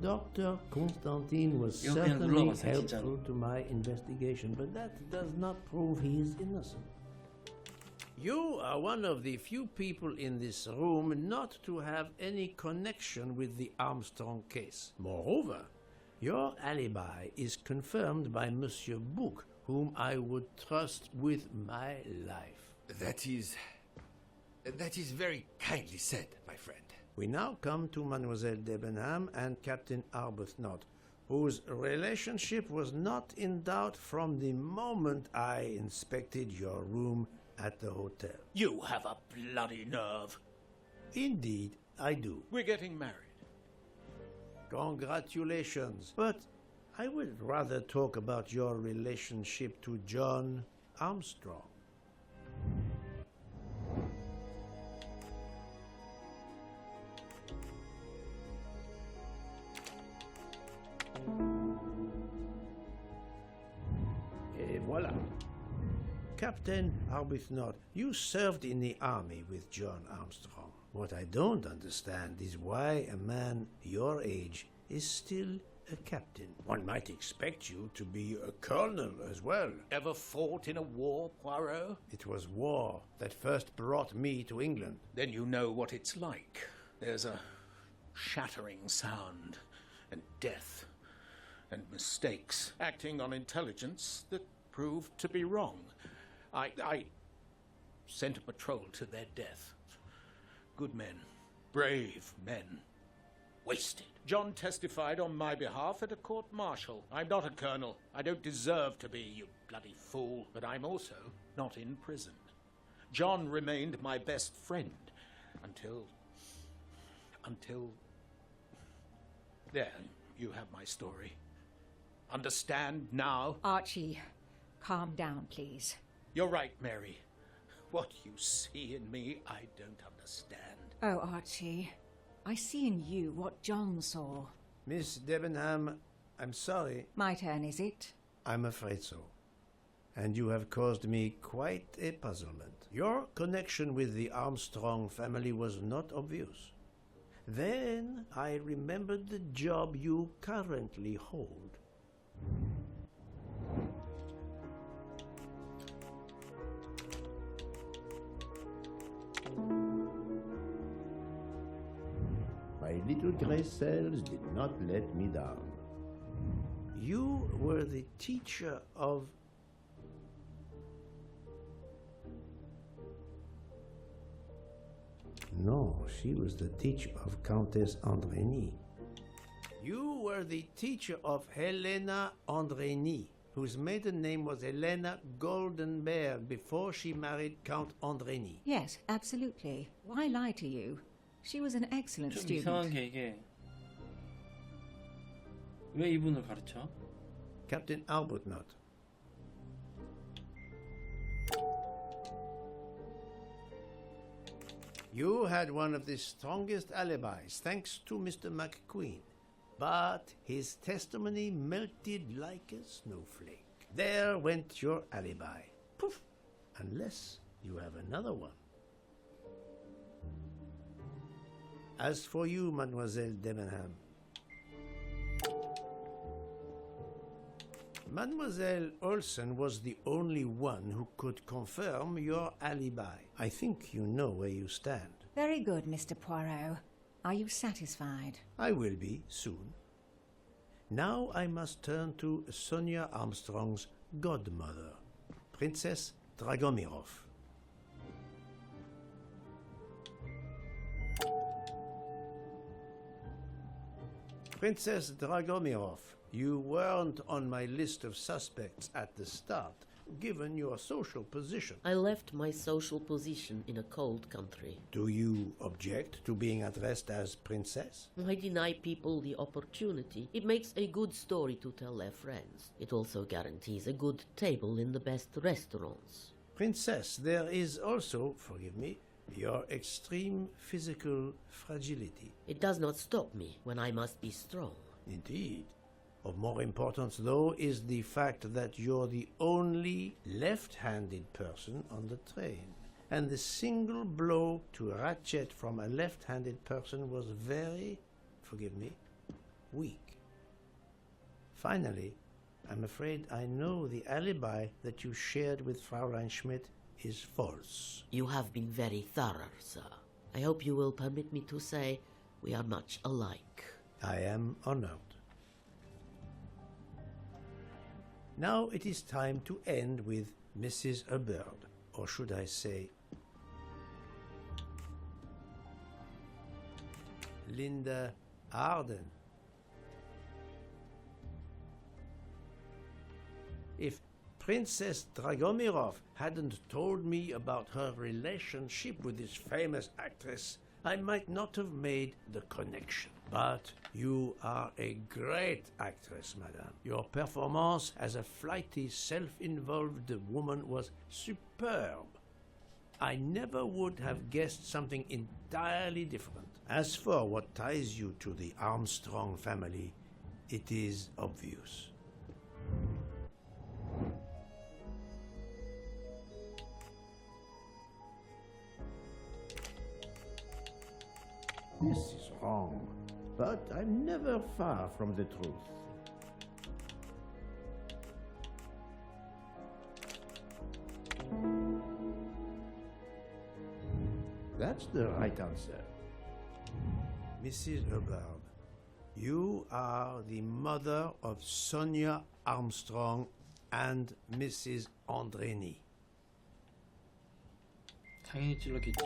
[SPEAKER 2] Dr. Constantine was
[SPEAKER 1] 이거 그냥
[SPEAKER 2] certainly
[SPEAKER 1] 눌러봤어요,
[SPEAKER 2] helpful
[SPEAKER 1] 진짜로.
[SPEAKER 2] to my investigation, but that does not prove he is innocent. You are one of the few people in this room not to have any connection with the Armstrong case. Moreover, your alibi is confirmed by Monsieur Bouc, whom I would trust with my life.
[SPEAKER 6] That is very kindly said, my friend.
[SPEAKER 2] We now come to Mademoiselle Debenham and Captain Arbuthnot, whose relationship was not in doubt from the moment I inspected your room at the hotel.
[SPEAKER 11] You have a bloody nerve.
[SPEAKER 2] Indeed, I do.
[SPEAKER 11] We're getting married.
[SPEAKER 2] Congratulations. But I would rather talk about your relationship to John Armstrong. Captain Arbuthnot, you served in the army with John Armstrong. What I don't understand is why a man your age is still a captain. One might expect you to be a colonel as well.
[SPEAKER 11] Ever fought in a war, Poirot?
[SPEAKER 2] It was war that first brought me to England.
[SPEAKER 11] Then you know what it's like. There's a shattering sound, and death, and mistakes, acting on intelligence that proved to be wrong. I sent a patrol to their death. Good men, brave men, wasted. John testified on my behalf at a court-martial. I'm not a colonel. I don't deserve to be, you bloody fool. But I'm also not in prison. John remained my best friend until... There, you have my story. Understand now?
[SPEAKER 9] Archie, calm down, please.
[SPEAKER 11] You're right, Mary. What you see in me, I don't understand.
[SPEAKER 9] Oh, Archie, I see in you what John saw.
[SPEAKER 2] Miss Debenham, I'm sorry.
[SPEAKER 9] My turn, is it?
[SPEAKER 2] I'm afraid so. And you have caused me quite a puzzlement. Your connection with the Armstrong family was not obvious. Then I remembered the job you currently hold. My little gray cells did not let me down. You were the teacher of... No, she was the teacher of Countess Andrény. You were the teacher of Helena Andrény, whose maiden name was Helena Goldenberg before she married Count Andrény.
[SPEAKER 9] Yes, absolutely. Why lie to you? She was an excellent
[SPEAKER 1] 좀
[SPEAKER 9] student.
[SPEAKER 1] 이상한 게 이게 왜 이분을 가르쳐?
[SPEAKER 2] Captain Arbuthnot. You had one of the strongest alibis, thanks to Mr. McQueen. But his testimony melted like a snowflake. There went your alibi. Poof! Unless you have another one. As for you, Mademoiselle Debenham, Mademoiselle Olsen was the only one who could confirm your alibi. I think you know where you stand.
[SPEAKER 9] Very good, Mr. Poirot. Are you satisfied?
[SPEAKER 2] I will be soon. Now I must turn to Sonia Armstrong's godmother, Princess Dragomirov. Princess Dragomirov, you weren't on my list of suspects at the start, given your social position.
[SPEAKER 12] I left my social position in a cold country.
[SPEAKER 2] Do you object to being addressed as Princess?
[SPEAKER 12] I deny people the opportunity. It makes a good story to tell their friends. It also guarantees a good table in the best restaurants.
[SPEAKER 2] Princess, there is also, forgive me, your extreme physical fragility.
[SPEAKER 12] It does not stop me when I must be strong.
[SPEAKER 2] Indeed. Of more importance, though, is the fact that you're the only left-handed person on the train. And the single blow to ratchet from a left-handed person was very, forgive me, weak. Finally, I'm afraid I know the alibi that you shared with Fraulein Schmidt is false.
[SPEAKER 12] You have been very thorough, sir. I hope you will permit me to say we are much alike.
[SPEAKER 2] I am honored. Now it is time to end with Mrs. Hubbard, or should I say, Linda Arden. If Princess Dragomirov hadn't told me about her relationship with this famous actress, I might not have made the connection. But you are a great actress, madame. Your performance as a flighty, self-involved woman was superb. I never would have guessed something entirely different. As for what ties you to the Armstrong family, it is obvious. This is wrong, but I'm never far from the truth. That's the right answer. Mrs. Hubbard, you are the mother of Sonia Armstrong and Mrs. Andreni.
[SPEAKER 1] 당연히 찔렀겠지.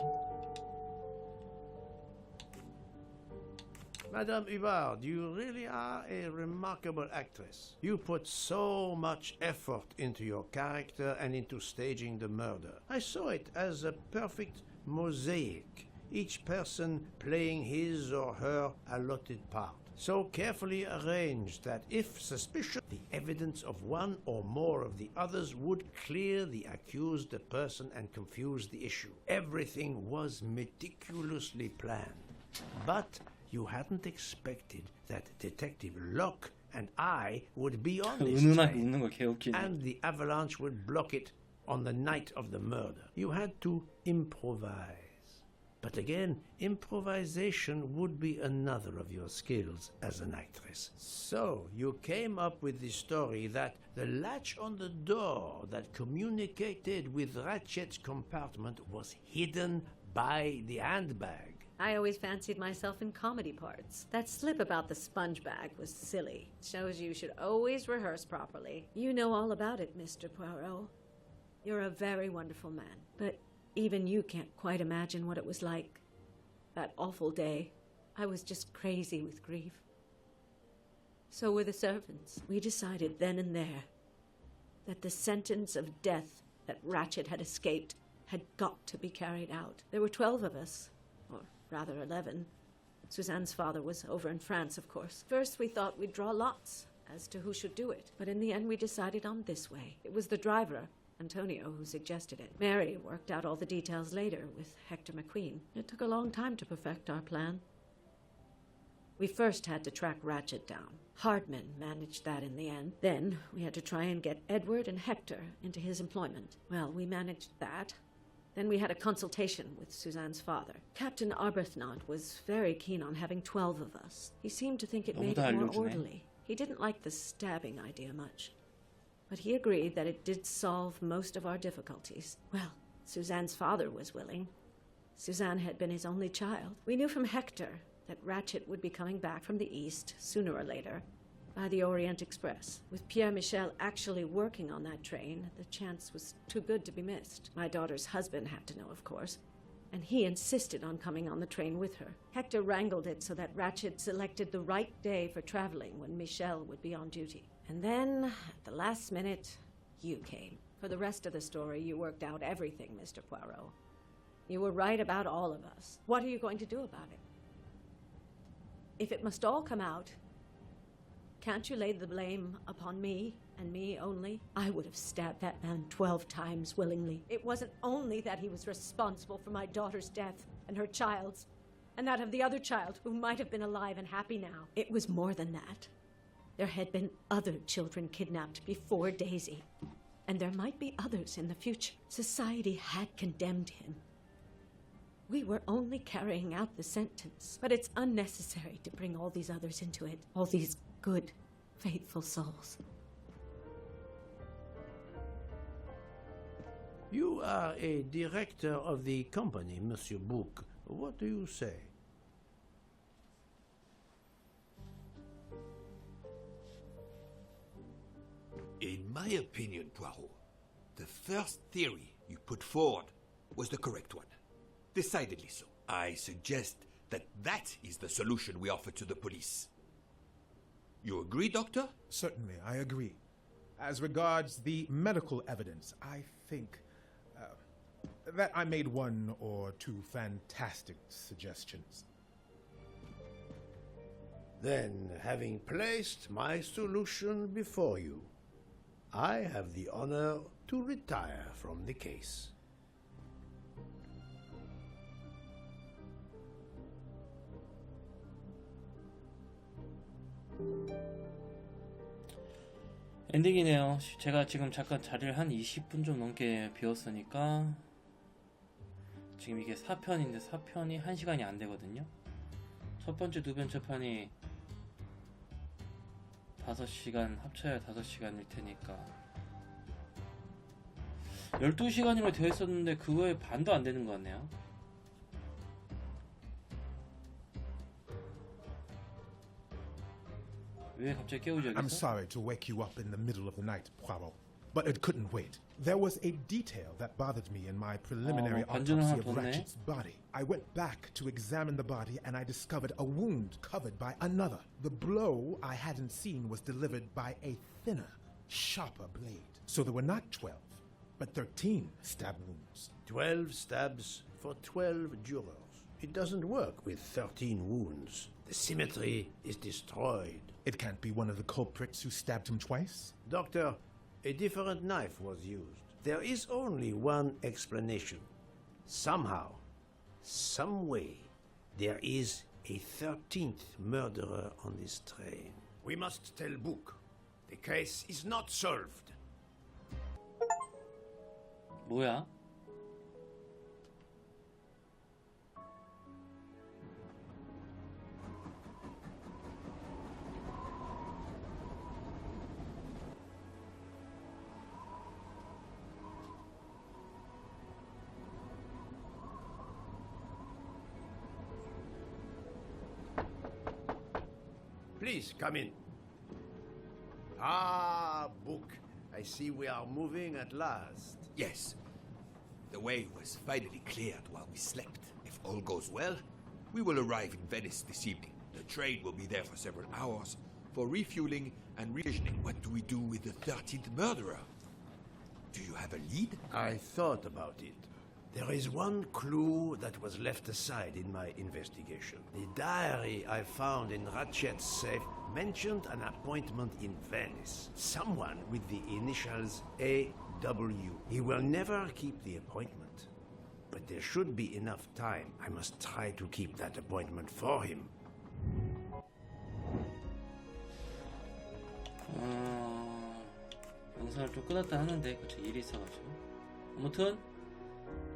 [SPEAKER 2] Madame Hubbard, you really are a remarkable actress. You put so much effort into your character and into staging the murder. I saw it as a perfect mosaic, each person playing his or her allotted part, so carefully arranged that if suspicious, the evidence of one or more of the others would clear the accused person and confuse the issue. Everything was meticulously planned. But you hadn't expected that Detective Locke and I would be on this
[SPEAKER 1] 은은하게
[SPEAKER 2] train,
[SPEAKER 1] 웃는 거 개웃기네.
[SPEAKER 2] and the avalanche would block it on the night of the murder. You had to improvise. But again, improvisation would be another of your skills as an actress. So you came up with the story that the latch on the door that communicated with Ratchet's compartment was hidden by the handbag.
[SPEAKER 3] I always fancied myself in comedy parts. That slip about the sponge bag was silly. Shows you should always rehearse properly. You know all about it, Mr. Poirot. You're a very wonderful man. But even you can't quite imagine what it was like. That awful day. I was just crazy with grief. So were the servants. We decided then and there that the sentence of death that Ratchet had escaped had got to be carried out. There were 12 of us. Or rather 11. Suzanne's father was over in France, of course. First, we thought we'd draw lots as to who should do it. But in the end, we decided on this way. It was the driver, Antonio, who suggested it. Mary worked out all the details later with Hector McQueen. It took a long time to perfect our plan. We first had to track Ratchet down. Hardman managed that in the end. Then we had to try and get Edward and Hector into his employment. Well, we managed that. Then we had a consultation with Suzanne's father. Captain Arbuthnot was very keen on having 12 of us. He seemed to think it made it more orderly. He didn't like the stabbing idea much. But he agreed that it did solve most of our difficulties. Well, Suzanne's father was willing. Suzanne had been his only child. We knew from Hector that Ratchet would be coming back from the east, sooner or later, by the Orient Express. With Pierre Michel actually working on that train, the chance was too good to be missed. My daughter's husband had to know, of course, and he insisted on coming on the train with her. Hector wrangled it so that Ratchet selected the right day for traveling when Michel would be on duty. And then, at the last minute, you came. For the rest of the story, you worked out everything, Mr. Poirot. You were right about all of us. What are you going to do about it? If it must all come out, can't you lay the blame upon me, and me only? I would have stabbed that man 12 times willingly. It wasn't only that he was responsible for my daughter's death and her child's, and that of the other child who might have been alive and happy now. It was more than that. There had been other children kidnapped before Daisy, and there might be others in the future. Society had condemned him. We were only carrying out the sentence, but it's unnecessary to bring all these others into it, all these good, faithful souls.
[SPEAKER 2] You are a director of the company, Monsieur Bouc. What do you say?
[SPEAKER 6] In my opinion, Poirot, the first theory you put forward was the correct one. Decidedly so. I suggest that is the solution we offer to the police. You agree, Doctor?
[SPEAKER 10] Certainly, I agree. As regards the medical evidence, I think that I made one or two fantastic suggestions.
[SPEAKER 2] Then, having placed my solution before you, I have the honor to retire from the case.
[SPEAKER 1] 엔딩이네요. 제가 지금 잠깐 자리를 한 20분 좀 넘게 비웠으니까 지금 이게 4편인데 4편이 1시간이 안 되거든요. 첫 번째 두 변체판이 5시간 합쳐야 5시간일 테니까 12시간으로 되어 있었는데 그거에 반도 안 되는 것 같네요. 왜 갑자기 깨우죠
[SPEAKER 10] I'm
[SPEAKER 1] 여기서?
[SPEAKER 10] sorry to wake you up in the middle of the night, Poirot, but it couldn't wait. There was a detail that bothered me in my preliminary
[SPEAKER 1] 반전을
[SPEAKER 10] autopsy
[SPEAKER 1] 하나
[SPEAKER 10] of
[SPEAKER 1] 뒀네.
[SPEAKER 10] Ratchet's body. I went back to examine the body and I discovered a wound covered by another. The blow I hadn't seen was delivered by a thinner, sharper blade. So there were not 12, but 13 stab wounds.
[SPEAKER 2] 12 stabs for 12 jurors. It doesn't work with 13 wounds. The symmetry is destroyed.
[SPEAKER 10] It can't be one of the culprits who stabbed him twice.
[SPEAKER 2] Doctor, a different knife was used. There is only one explanation. Somehow, some way, there is a 13th murderer on this train. We must tell Book. The case is not solved.
[SPEAKER 1] 뭐야?
[SPEAKER 2] Please come in. Ah, Book. I see we are moving at last.
[SPEAKER 6] Yes. The way was finally cleared while we slept. If all goes well, we will arrive in Venice this evening. The train will be there for several hours for refueling and revisioning. What do we do with the 13th murderer? Do you have a lead?
[SPEAKER 2] I thought about it. There is one clue that was left aside in my investigation. The diary I found in Ratchet's safe mentioned an appointment in Venice. Someone with the initials A.W. He will never keep the appointment. But there should be enough time. I must try to keep that appointment for him.
[SPEAKER 1] 영상을 좀 끊었다 하는데 그쵸 일이 있어가지고 아무튼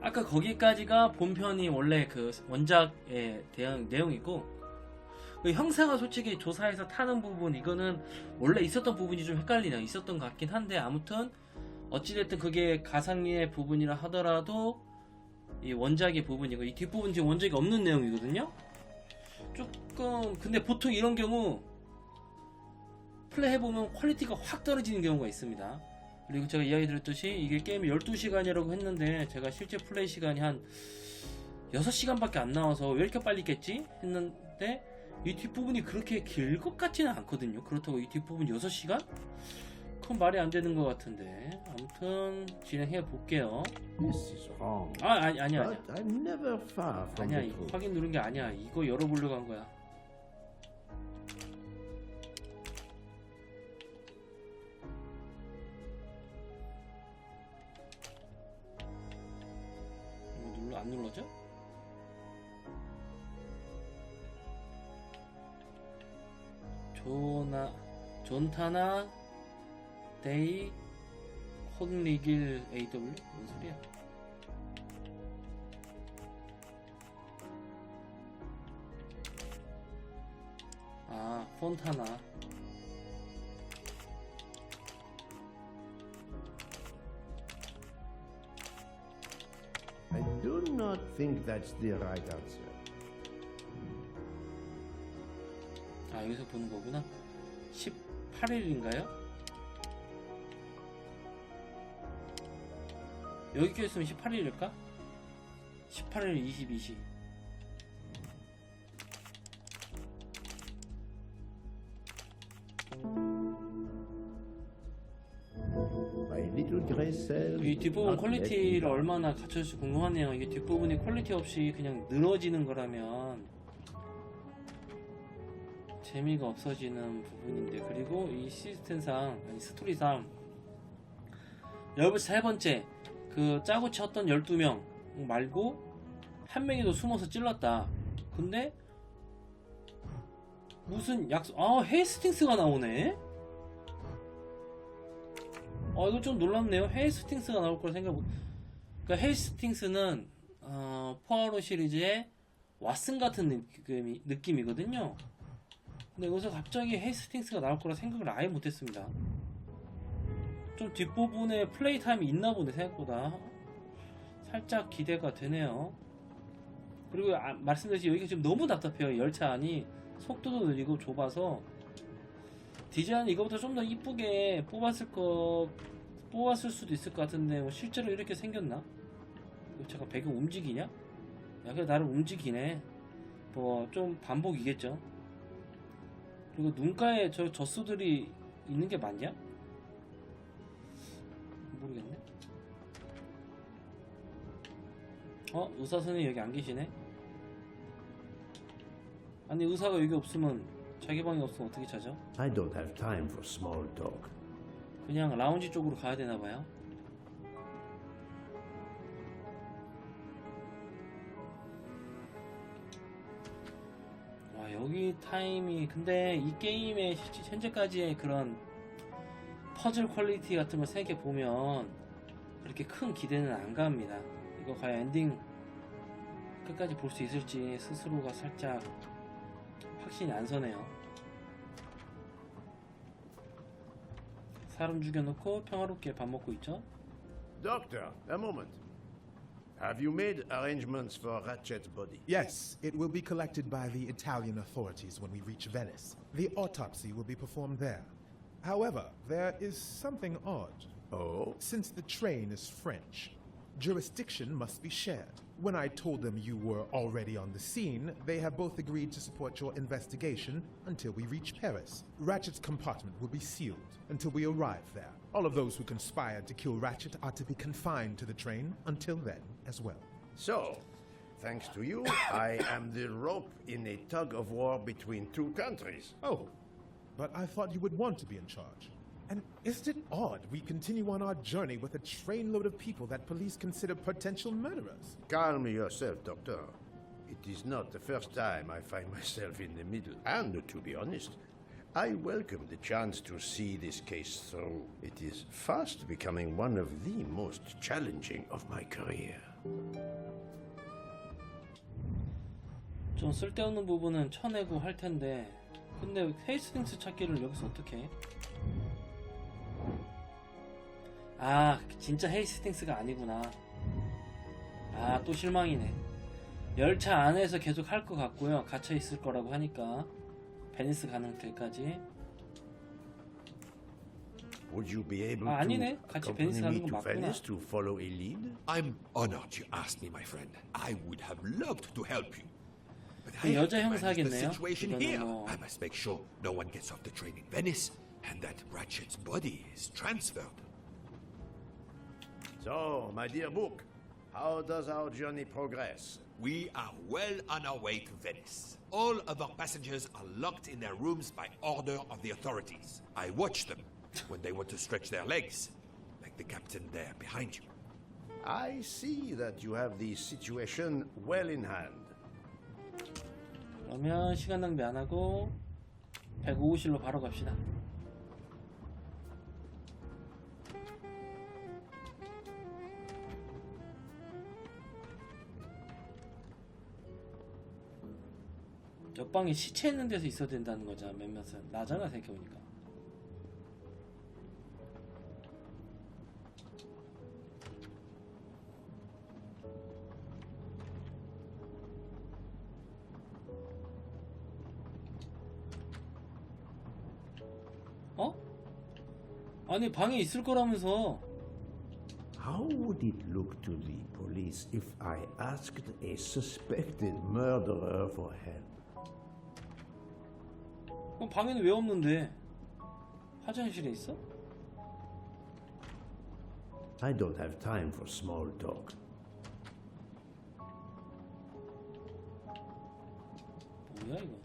[SPEAKER 1] 아까 거기까지가 본편이 원래 그 원작에 대한 내용이고 그 형사가 솔직히 조사해서 타는 부분 이거는 원래 있었던 부분이 좀 헷갈리네요. 있었던 것 같긴 한데 아무튼 어찌됐든 그게 가상리의 부분이라 하더라도 이 원작의 부분이고 이 뒷부분 지금 원작이 없는 내용이거든요. 조금 근데 보통 이런 경우 플레이 해보면 퀄리티가 확 떨어지는 경우가 있습니다. 그리고 제가 이야기 드렸듯이 이게 게임이 12시간이라고 했는데 제가 실제 플레이 시간이 한 6시간밖에 안 나와서 왜 이렇게 빨리 깼지? 했는데 이 뒷부분이 그렇게 길 것 같지는 않거든요. 그렇다고 이 뒷부분 6시간? 그건 말이 안 되는 것 같은데 아무튼 진행해 볼게요.
[SPEAKER 2] This is wrong.
[SPEAKER 1] 아니야.
[SPEAKER 2] But I'm never far from
[SPEAKER 1] 아니야,
[SPEAKER 2] the truth.
[SPEAKER 1] 확인 누른 게 아니야. 이거 열어보려고 한 거야. 이거 안 눌러져? 존타나 데이 콘리길 AW? 뭔 소리야? 아, 폰타나.
[SPEAKER 2] I do not think that's the right answer.
[SPEAKER 1] 아, 여기서 보는 거구나. 18일인가요? 여기 껴있으면 18일일까? 18일 22시.
[SPEAKER 2] My little gray cell.
[SPEAKER 1] 이 뒷부분 퀄리티를 얼마나 갖춰줄지 궁금하네요. 이게 뒷부분이 퀄리티 없이 그냥 늘어지는 거라면 재미가 없어지는 부분인데 그리고 이 시스템상 아니 스토리상 여러분 세 번째 그 짜고 쳤던 12명 말고 한 명이 더 숨어서 찔렀다. 근데 무슨 약속 헤이스팅스가 나오네? 이거 좀 놀랍네요. 헤이스팅스가 나올 거라 생각 못. 그러니까 헤이스팅스는 푸아로 시리즈의 왓슨 같은 느낌이거든요. 근데 여기서 갑자기 헤이스팅스가 나올 거라 생각을 아예 못했습니다. 좀 뒷부분에 플레이 타임이 있나 보네. 생각보다 살짝 기대가 되네요. 그리고 말씀드렸듯이 여기가 지금 너무 답답해요. 열차 안이 속도도 느리고 좁아서 디자인 이거보다 좀 더 이쁘게 뽑았을 수도 있을 것 같은데 뭐 실제로 이렇게 생겼나? 열차가 배경 움직이냐? 야, 그래 나름 움직이네. 뭐 좀 반복이겠죠. 그리고 눈가에 저 젖소들이 있는 게 맞냐? 모르겠네. 의사 선생님 여기 안 계시네? 아니 의사가 여기 없으면 자기 방에 없으면 어떻게 찾아?
[SPEAKER 2] I don't have time for small talk.
[SPEAKER 1] 그냥 라운지 쪽으로 가야 되나봐요. 와 여기 타임이 근데 이 게임의 현재까지의 그런 퍼즐 퀄리티 같은 걸 생각해보면 그렇게 큰 기대는 안 갑니다. 이거 과연 엔딩 끝까지 볼 수 있을지 스스로가 살짝 확신이 안 서네요. 사람 죽여놓고 평화롭게 밥 먹고 있죠.
[SPEAKER 2] Doctor, a moment. Have you made arrangements for Ratchet's body?
[SPEAKER 10] Yes, it will be collected by the Italian authorities when we reach Venice. The autopsy will be performed there. However, there is something odd.
[SPEAKER 2] Oh?
[SPEAKER 10] Since the train is French, jurisdiction must be shared. When I told them you were already on the scene, they have both agreed to support your investigation until we reach Paris. Ratchet's compartment will be sealed until we arrive there. All of those who conspired to kill Ratchet are to be confined to the train until then as well.
[SPEAKER 2] So, thanks to you, I am the rope in a tug-of-war between two countries.
[SPEAKER 10] Oh, but I thought you would want to be in charge. And isn't it odd we continue on our journey with a trainload of people that police consider potential murderers?
[SPEAKER 2] Calm yourself, Doctor. It is not the first time I find myself in the middle. And to be honest, I welcome the chance to see this case through. It is fast becoming one of the most challenging of my career.
[SPEAKER 1] 좀 쓸데없는 부분은 쳐내고 할 텐데 근데 헤이스팅스 찾기를 여기서 어떻게 해? 아 진짜 헤이스팅스가 아니구나. 아 또 실망이네. 열차 안에서 계속 할 것 같고요. 갇혀 있을 거라고 하니까 베니스 가는 데까지.
[SPEAKER 2] Would you be able
[SPEAKER 1] 아니네.
[SPEAKER 2] to
[SPEAKER 1] 같이
[SPEAKER 2] accompany
[SPEAKER 1] 베니스
[SPEAKER 2] me
[SPEAKER 1] 가는 거
[SPEAKER 2] to
[SPEAKER 1] 맞구나.
[SPEAKER 2] Venice to follow a lead?
[SPEAKER 6] I'm honored you asked me, my friend. I would have loved to help you. But
[SPEAKER 1] 그
[SPEAKER 6] I have
[SPEAKER 1] 여자
[SPEAKER 6] to manage the
[SPEAKER 1] 형사겠네요.
[SPEAKER 6] situation
[SPEAKER 1] 이거는
[SPEAKER 6] here.
[SPEAKER 1] 뭐.
[SPEAKER 6] I must make sure no one gets off the train in Venice and that Ratchet's body is transferred.
[SPEAKER 2] So, my dear book, how does our journey progress?
[SPEAKER 6] We are well on our way to Venice. All of our passengers are locked in their rooms by order of the authorities. I watch them when they want to stretch their legs, like the captain there behind you.
[SPEAKER 2] I see that you have the situation well in hand.
[SPEAKER 1] 그러면 시간 낭비 안 하고 105호실로 바로 갑시다. 옆방에 시체 있는 데서 있어야 된다는 거잖아. 몇몇은 나잖아 생각해보니까. 어? 아니 방에 있을 거라면서.
[SPEAKER 2] How would it look to the police if I asked a suspected murderer for help?
[SPEAKER 1] 그럼 방에는 왜 없는데? 화장실에 있어?
[SPEAKER 2] I don't have time for small talk.
[SPEAKER 1] 뭐야 이거?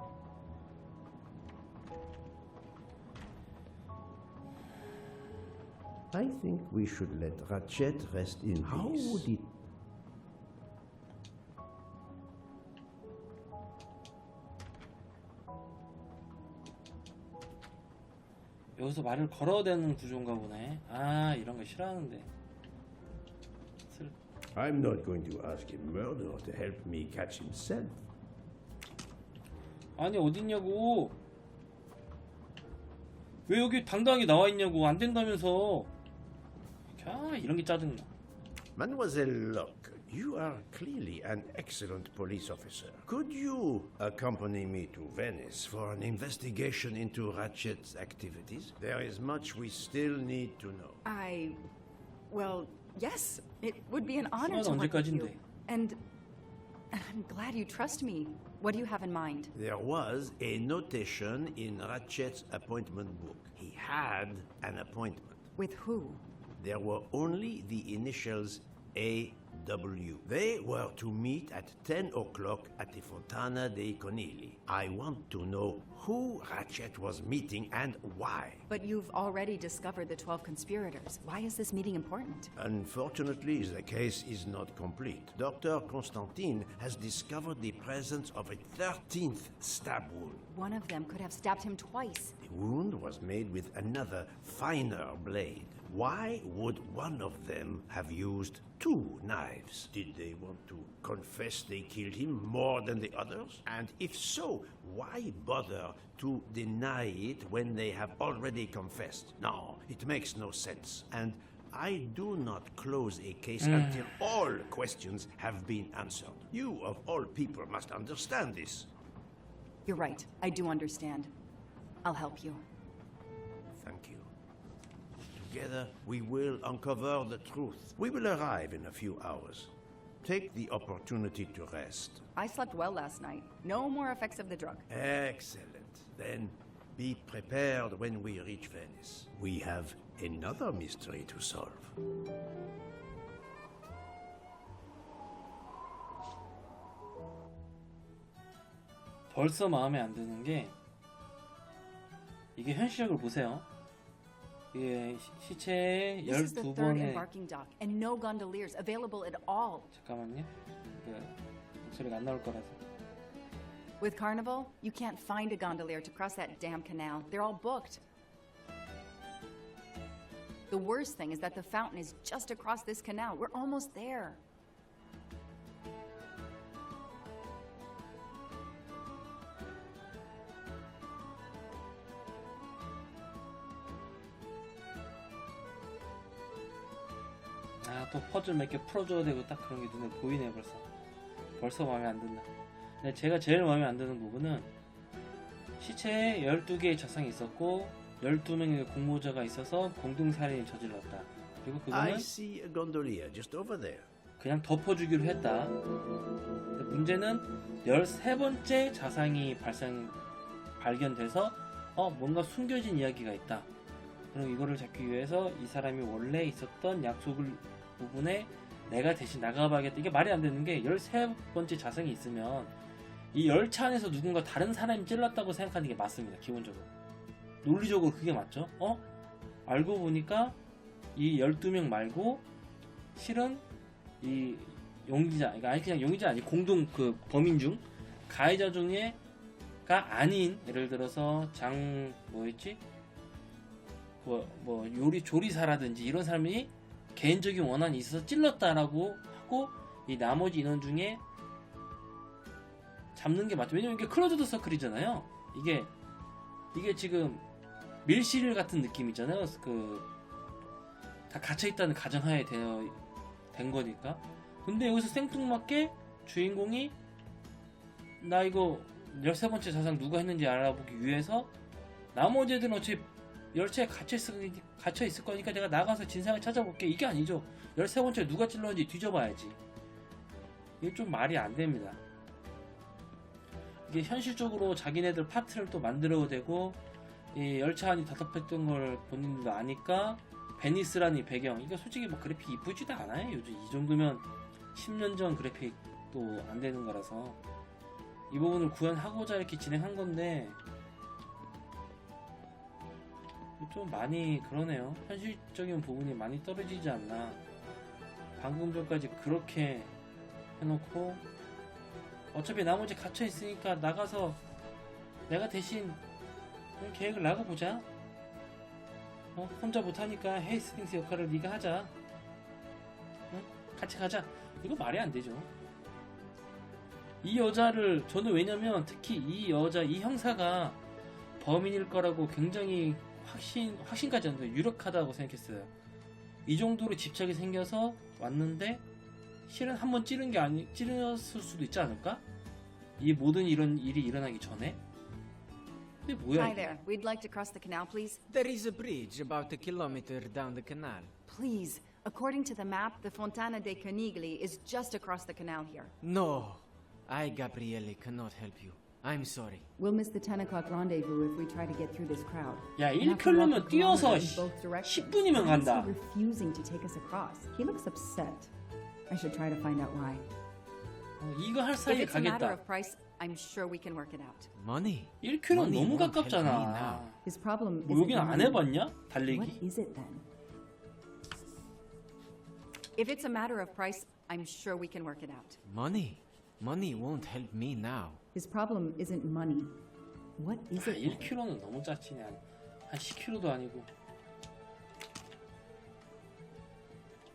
[SPEAKER 2] I think we should let Ratchet rest in peace. How would it...
[SPEAKER 1] 여기서 말을 걸어야 되는 구조인가 보네. 아 이런 거 싫어하는데.
[SPEAKER 2] I'm not going to ask a murderer to help me catch himself.
[SPEAKER 1] 아니 어딨냐고. 왜 여기 당당하게 나와 있냐고. 안 된다면서. 아, 이런 게 짜증나.
[SPEAKER 2] Mademoiselle Locke, you are clearly an excellent police officer. Could you accompany me to Venice for an investigation into Ratchet's activities? There is much we still need to know.
[SPEAKER 5] Well, yes, it would be an honor to
[SPEAKER 1] 수화는
[SPEAKER 5] work with you.
[SPEAKER 1] 언제까지인데?
[SPEAKER 5] And I'm glad you trust me. What do you have in mind?
[SPEAKER 2] There was a notation in Ratchet's appointment book. He had an appointment.
[SPEAKER 5] With who?
[SPEAKER 2] There were only the initials A.W. They were to meet at 10 o'clock at the Fontana dei Conigli. I want to know who Ratchet was meeting and why.
[SPEAKER 5] But you've already discovered the 12 conspirators. Why is this meeting important?
[SPEAKER 2] Unfortunately, the case is not complete. Dr. Constantine has discovered the presence of a 13th stab wound.
[SPEAKER 5] One of them could have stabbed him twice.
[SPEAKER 2] The wound was made with another, finer blade. Why would one of them have used two knives? Did they want to confess they killed him more than the others? And if so, why bother to deny it when they have already confessed? No, it makes no sense. And I do not close a case until all questions have been answered. You, of all people, must understand this.
[SPEAKER 5] You're right. I do understand. I'll help you.
[SPEAKER 2] Thank you. Together, we will uncover the truth. We will arrive in a few hours. Take the opportunity to rest.
[SPEAKER 5] I slept well last night. No more effects of the drug.
[SPEAKER 2] Excellent. Then be prepared when we reach Venice. We have another mystery to solve.
[SPEAKER 1] 벌써 마음에 안 드는 게 이게 현실적으로 보세요. 이게 시체의
[SPEAKER 5] This is the third
[SPEAKER 1] 12번의
[SPEAKER 5] embarking dock, and no gondoliers available at all.
[SPEAKER 1] 잠깐만요. 목소리가 안 나올 거라서.
[SPEAKER 5] With Carnival, you can't find a gondolier to cross that damn canal. They're all booked. The worst thing is that the fountain is just across this canal. We're almost there.
[SPEAKER 1] 아, 또 퍼즐 몇 개 풀어줘야 되고 딱 그런 게 눈에 보이네요. 벌써 마음에 안 든다. 근데 제가 제일 마음에 안 드는 부분은 시체에 12개의 자상이 있었고 12명의 공모자가 있어서 공동살인을 저질렀다. 그리고
[SPEAKER 2] I
[SPEAKER 1] 그거는
[SPEAKER 2] see a gondolier just over there.
[SPEAKER 1] 그냥 덮어주기로 했다. 근데 문제는 13번째 자상이 발견돼서 뭔가 숨겨진 이야기가 있다. 그럼 이거를 잡기 위해서 이 사람이 원래 있었던 약속을 부분에 내가 대신 나가봐야겠다. 이게 말이 안 되는 게 13번째 자상이 있으면 이 열차 안에서 누군가 다른 사람이 찔렀다고 생각하는 게 맞습니다. 기본적으로. 논리적으로 그게 맞죠? 알고 보니까 이 12명 말고 실은 이 용의자, 아니 그냥 용의자 아니 공동 그 범인 중 가해자 중에가 아닌 예를 들어서 뭐였지? 조리사라든지 이런 사람이 개인적인 원한이 있어서 찔렀다라고 하고 이 나머지 인원 중에 잡는 게 맞죠. 왜냐면 이게 클로즈드 서클이잖아요. 이게 지금 밀실 같은 느낌이잖아요. 다 갇혀있다는 가정하에 된 거니까. 근데 여기서 생뚱맞게 주인공이 나 이거 13번째 자상 누가 했는지 알아보기 위해서 나머지 애들은 어차피 열차에 갇혀있을 거니까 내가 나가서 진상을 찾아볼게. 이게 아니죠. 13번째 누가 찔렀는지 뒤져봐야지. 이게 좀 말이 안 됩니다. 이게 현실적으로 자기네들 파트를 또 만들어야 되고 이 열차 안이 답답했던 걸 본인들도 아니까 베니스라는 이 배경 이거 솔직히 뭐 그래픽 이쁘지도 않아요. 요즘 이 정도면 10년 전 그래픽도 안 되는 거라서 이 부분을 구현하고자 이렇게 진행한 건데 좀 많이 그러네요. 현실적인 부분이 많이 떨어지지 않나. 방금 전까지 그렇게 해놓고 어차피 나머지 갇혀있으니까 나가서 내가 대신 계획을 나가보자. 혼자 못하니까 헤이스팅스 역할을 네가 하자. 같이 가자. 이거 말이 안 되죠. 이 여자를 저는 왜냐면 특히 이 여자 이 형사가 범인일 거라고 굉장히 확신까지 안 돼요. 유력하다고 생각했어요. 이 정도로 집착이 생겨서 왔는데 실은 한번 찌르었을 수도 있지 않을까? 이 모든 이런 일이 일어나기 전에. 근데 뭐야
[SPEAKER 5] Hi
[SPEAKER 1] 이게?
[SPEAKER 5] there. We'd like to cross the canal, please.
[SPEAKER 4] There is a bridge about a kilometer down the canal.
[SPEAKER 5] Please. According to the map, the Fontana dei Conigli is just across the canal here.
[SPEAKER 4] No, I, Gabriele, cannot help you. I'm sorry.
[SPEAKER 5] We'll miss the 10 o'clock rendezvous if we try to get through this crowd.
[SPEAKER 1] 야,
[SPEAKER 5] We'll have to walk
[SPEAKER 1] 1km면
[SPEAKER 5] a
[SPEAKER 1] 뛰어서
[SPEAKER 5] kilometer in both directions.
[SPEAKER 1] 10분이면
[SPEAKER 5] Why is
[SPEAKER 1] 간다.
[SPEAKER 5] he refusing to take us across? He looks upset. I should try to find out why.
[SPEAKER 1] 이거 할
[SPEAKER 5] If
[SPEAKER 1] 사이에
[SPEAKER 5] it's a matter
[SPEAKER 1] 가겠다.
[SPEAKER 5] of price, I'm sure we can work it out.
[SPEAKER 4] Money?
[SPEAKER 1] 1km
[SPEAKER 4] Money
[SPEAKER 1] 너무
[SPEAKER 4] won't help me
[SPEAKER 1] 가깝잖아.
[SPEAKER 4] now.
[SPEAKER 5] His problem
[SPEAKER 1] 뭐
[SPEAKER 5] isn't
[SPEAKER 1] 여긴
[SPEAKER 5] the
[SPEAKER 1] 안
[SPEAKER 5] money.
[SPEAKER 1] 해봤냐?
[SPEAKER 5] What
[SPEAKER 1] 달리기?
[SPEAKER 5] is it then? If it's a matter of price, I'm sure we can work it out.
[SPEAKER 4] Money? Money won't help me now.
[SPEAKER 5] His problem isn't money. What is
[SPEAKER 1] 아,
[SPEAKER 5] it then?
[SPEAKER 1] 1km는 너무 짜치네. 한 10km도 아니고.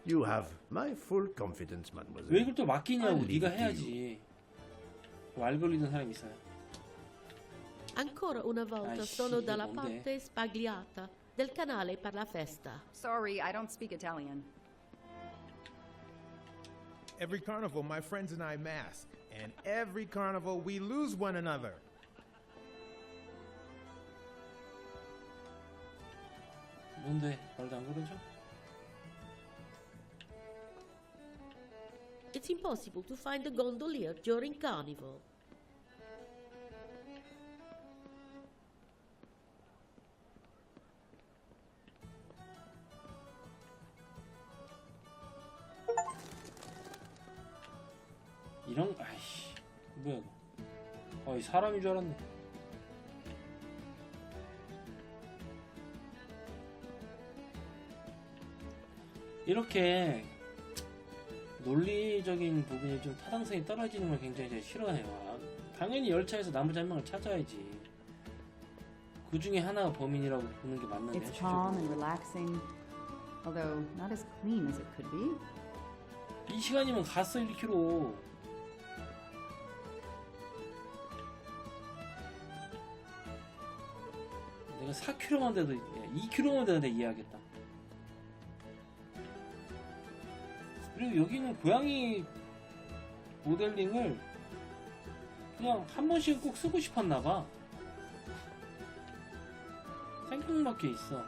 [SPEAKER 2] You have my full confidence,
[SPEAKER 1] 왜
[SPEAKER 2] mademoiselle.
[SPEAKER 1] 이걸 또 맡기냐고.
[SPEAKER 2] I'll leave
[SPEAKER 1] 네가
[SPEAKER 2] it to
[SPEAKER 1] 해야지. 뭐 알 걸리는 사람이 있어요.
[SPEAKER 12] Ancora una volta
[SPEAKER 1] Ah,
[SPEAKER 12] sono
[SPEAKER 1] sì,
[SPEAKER 12] dalla
[SPEAKER 1] 뭔데?
[SPEAKER 12] parte spagliata del canale per la festa.
[SPEAKER 5] Sorry, I don't speak Italian.
[SPEAKER 10] Every carnival, my friends and I mask. And every carnival, we lose one another.
[SPEAKER 1] 뭔데? 말도 안 걸어줘?
[SPEAKER 12] It's impossible to find a gondolier during carnival.
[SPEAKER 1] 이런 아이씨 뭐야 이거. 이 사람인 줄 알았네. 이렇게 논리적인 부분이 좀 타당성이 떨어지는 걸 굉장히 제가 싫어해요. 당연히 열차에서 나머지 한 명을 찾아야지. 그 중에 하나가 범인이라고 보는 게 맞는데.
[SPEAKER 5] It's calm and relaxing, although not as clean as it could be.
[SPEAKER 1] 이 시간이면 갔어 1km. 내가 4km만 돼도 2km만 돼도 내가 이해하겠다. 그리고 여기는 고양이 모델링을 그냥 한 번씩은 꼭 쓰고 싶었나봐. 생뚱맞게 있어.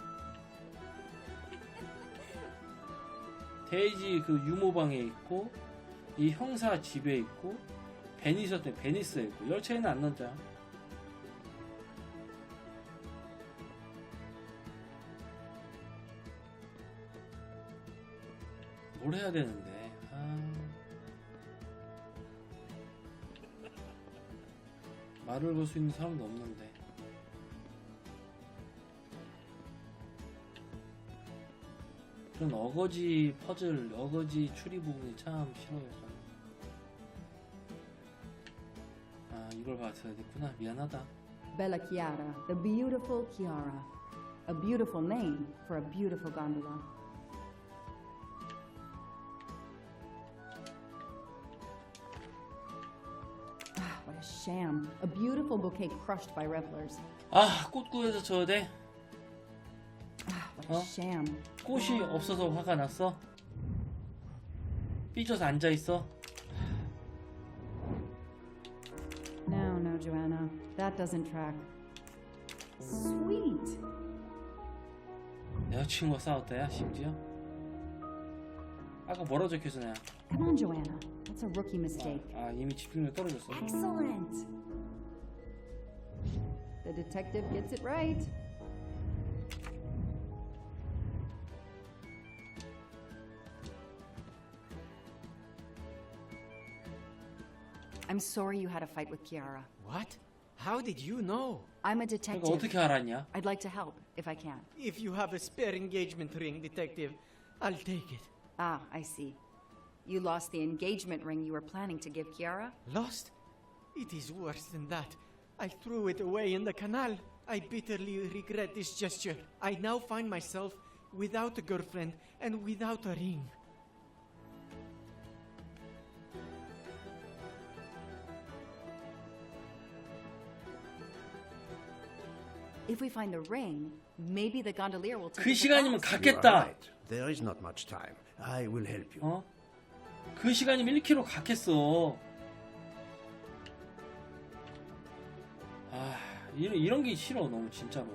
[SPEAKER 1] 데이지 그 유모방에 있고, 이 형사 집에 있고, 베니스였대 베니스에 있고, 열차에는 안 넣자. 뭘 해야 되는데? 말을 걸 수 있는 사람도 없는데. 그런 어거지 퍼즐, 어거지 추리 부분이 참 싫어요. 저는. 아, 이걸 봤어야 됐구나. 미안하다.
[SPEAKER 5] Bella Chiara, the beautiful Chiara. A beautiful name for a beautiful gondola. Ah, what a sham. A beautiful bouquet crushed by revelers.
[SPEAKER 1] 아, 꽃 구해서 줘야 돼?
[SPEAKER 5] Ah, what a sham.
[SPEAKER 1] 꽃이 없어서 화가 났어? 삐져서 앉아있어?
[SPEAKER 5] No, Joanna. That doesn't track. Sweet.
[SPEAKER 1] 여자친구가 싸웠다야 심지어? 아까 뭐라 적혀있었냐?
[SPEAKER 5] Come on, Joanna. That's a rookie mistake.
[SPEAKER 1] 아, 이미 집중력 떨어졌어.
[SPEAKER 5] Excellent. The detective gets it right. I'm sorry you had a fight with Chiara.
[SPEAKER 4] What? How did you know?
[SPEAKER 5] I'm a
[SPEAKER 1] 그러니까
[SPEAKER 5] detective.
[SPEAKER 1] 어떻게 알았냐?
[SPEAKER 5] I'd like to help, if I can.
[SPEAKER 4] If you have a spare engagement ring, detective, I'll take it.
[SPEAKER 5] Ah, I see. You lost the engagement ring you were planning to give Chiara?
[SPEAKER 4] Lost? It is worse than that. I threw it away in the canal. I bitterly regret this gesture. I now find myself without a girlfriend and without a ring.
[SPEAKER 5] If we find the ring, maybe the gondolier will take
[SPEAKER 1] 그
[SPEAKER 5] us
[SPEAKER 1] 시간이면
[SPEAKER 5] across.
[SPEAKER 2] You are
[SPEAKER 1] 갔겠다.
[SPEAKER 2] right. There is not much time. I will help you.
[SPEAKER 1] 어? 그 시간이면 1km 갔겠어. 아, 이런 게 싫어 너무 진짜로.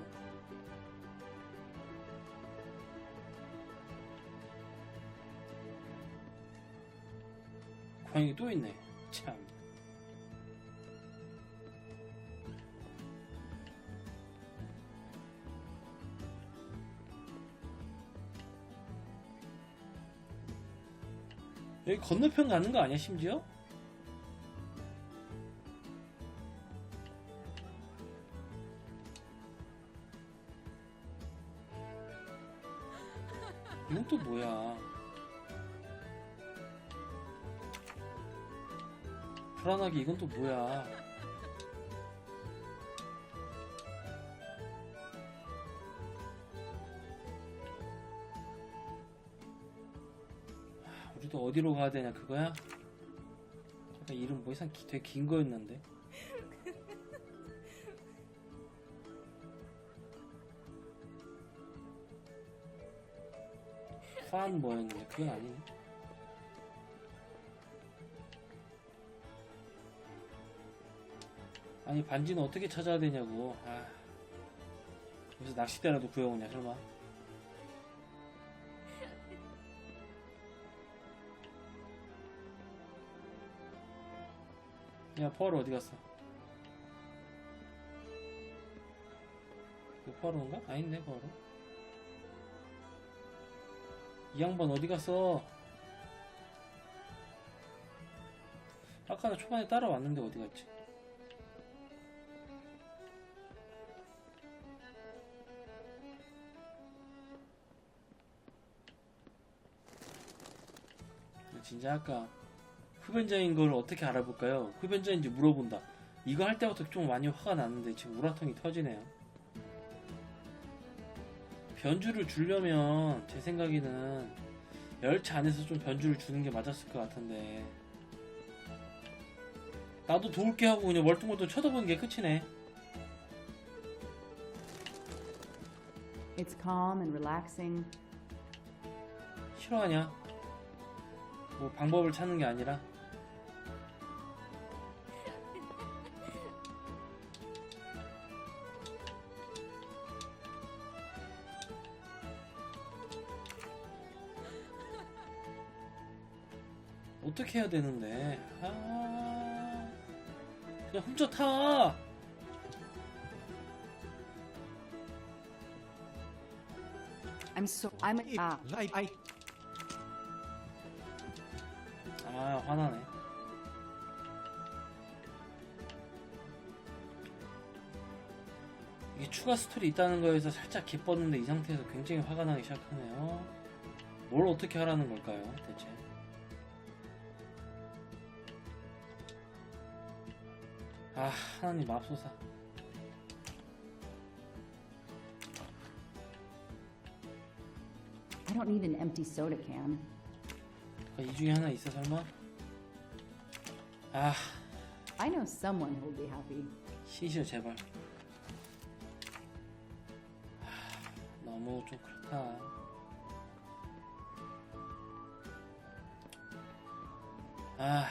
[SPEAKER 1] 고양이 또 있네. 참. 여기 건너편 가는 거 아니야 심지어? 이건 또 뭐야? 불안하게 이건 또 뭐야? 우리도 어디로 가야 되냐 그거야? 잠깐 이름 뭐 이상 되게 긴 거였는데. 판 뭐였는데 그건 아니네. 아니 반지는 어떻게 찾아야 되냐고. 아, 여기서 낚싯대라도 구해오냐 설마. 야 푸아로 어디 갔어? 이거 푸아로인가? 아닌데 푸아로. 이 양반 어디 갔어? 아까 나 초반에 따라왔는데 어디 갔지? 진짜 아까 흡연자인 걸 어떻게 알아볼까요? 흡연자인지 물어본다. 이거 할 때부터 좀 많이 화가 났는데 지금 우라통이 터지네요. 변주를 주려면 제 생각에는 열차 안에서 좀 변주를 주는 게 맞았을 것 같은데 나도 도울게 하고 그냥 멀뚱멀뚱 쳐다보는 게 끝이네.
[SPEAKER 5] It's calm and relaxing.
[SPEAKER 1] 싫어하냐? 뭐 방법을 찾는 게 아니라. 어떻게 해야 되는데? 아, 그냥 훔쳐 타. 아, 화나네. 이게 추가 스토리 있다는 거에서 살짝 기뻤는데 이 상태에서 굉장히 화가 나기 시작하네요. 뭘 어떻게 하라는 걸까요, 대체? 아, 하나님 맙소사.
[SPEAKER 5] I don't need an empty soda can.
[SPEAKER 1] 이 중에 하나 있어 설마? 아,
[SPEAKER 5] I know someone who'll be happy.
[SPEAKER 1] 시시어 제발. 너무 좀 그렇다. 아,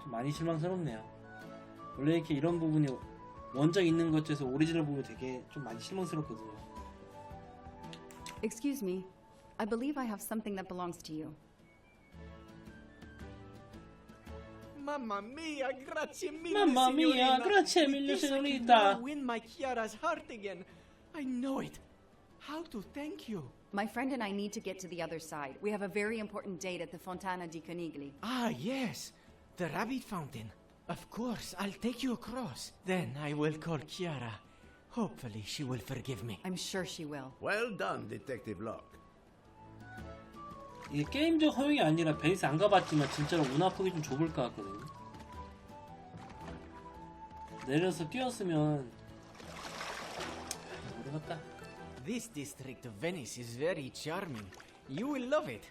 [SPEAKER 1] 좀 많이 실망스럽네요. 원래 이렇게 이런 부분이 원작 있는 것 중에서 오리지널 보면 되게 좀 많이 실망스럽거든요.
[SPEAKER 5] Excuse me. I believe I have something that belongs to you.
[SPEAKER 4] Mamma mia, grazie mille,
[SPEAKER 1] Mamma mia,
[SPEAKER 4] signorina.
[SPEAKER 1] grazie
[SPEAKER 4] With
[SPEAKER 1] mille,
[SPEAKER 4] this I can
[SPEAKER 1] signorita.
[SPEAKER 4] now win my Chiara's heart again. I know it. How to thank you?
[SPEAKER 5] My friend and I need to get to the other side. We have a very important date at the Fontana di Conigli.
[SPEAKER 4] Ah, yes. The rabbit fountain. Of course, I'll take you across. Then I will call Chiara. Hopefully she will forgive me.
[SPEAKER 5] I'm sure she will.
[SPEAKER 2] Well done, Detective Locke.
[SPEAKER 1] 이게 게임적 허용이 아니라 베이스 안 가봤지만 진짜로 운하폭이 좀 좁을 것 같거든요. 내려서 뛰었으면 모르겠다.
[SPEAKER 4] This district of Venice is very charming. You will love it.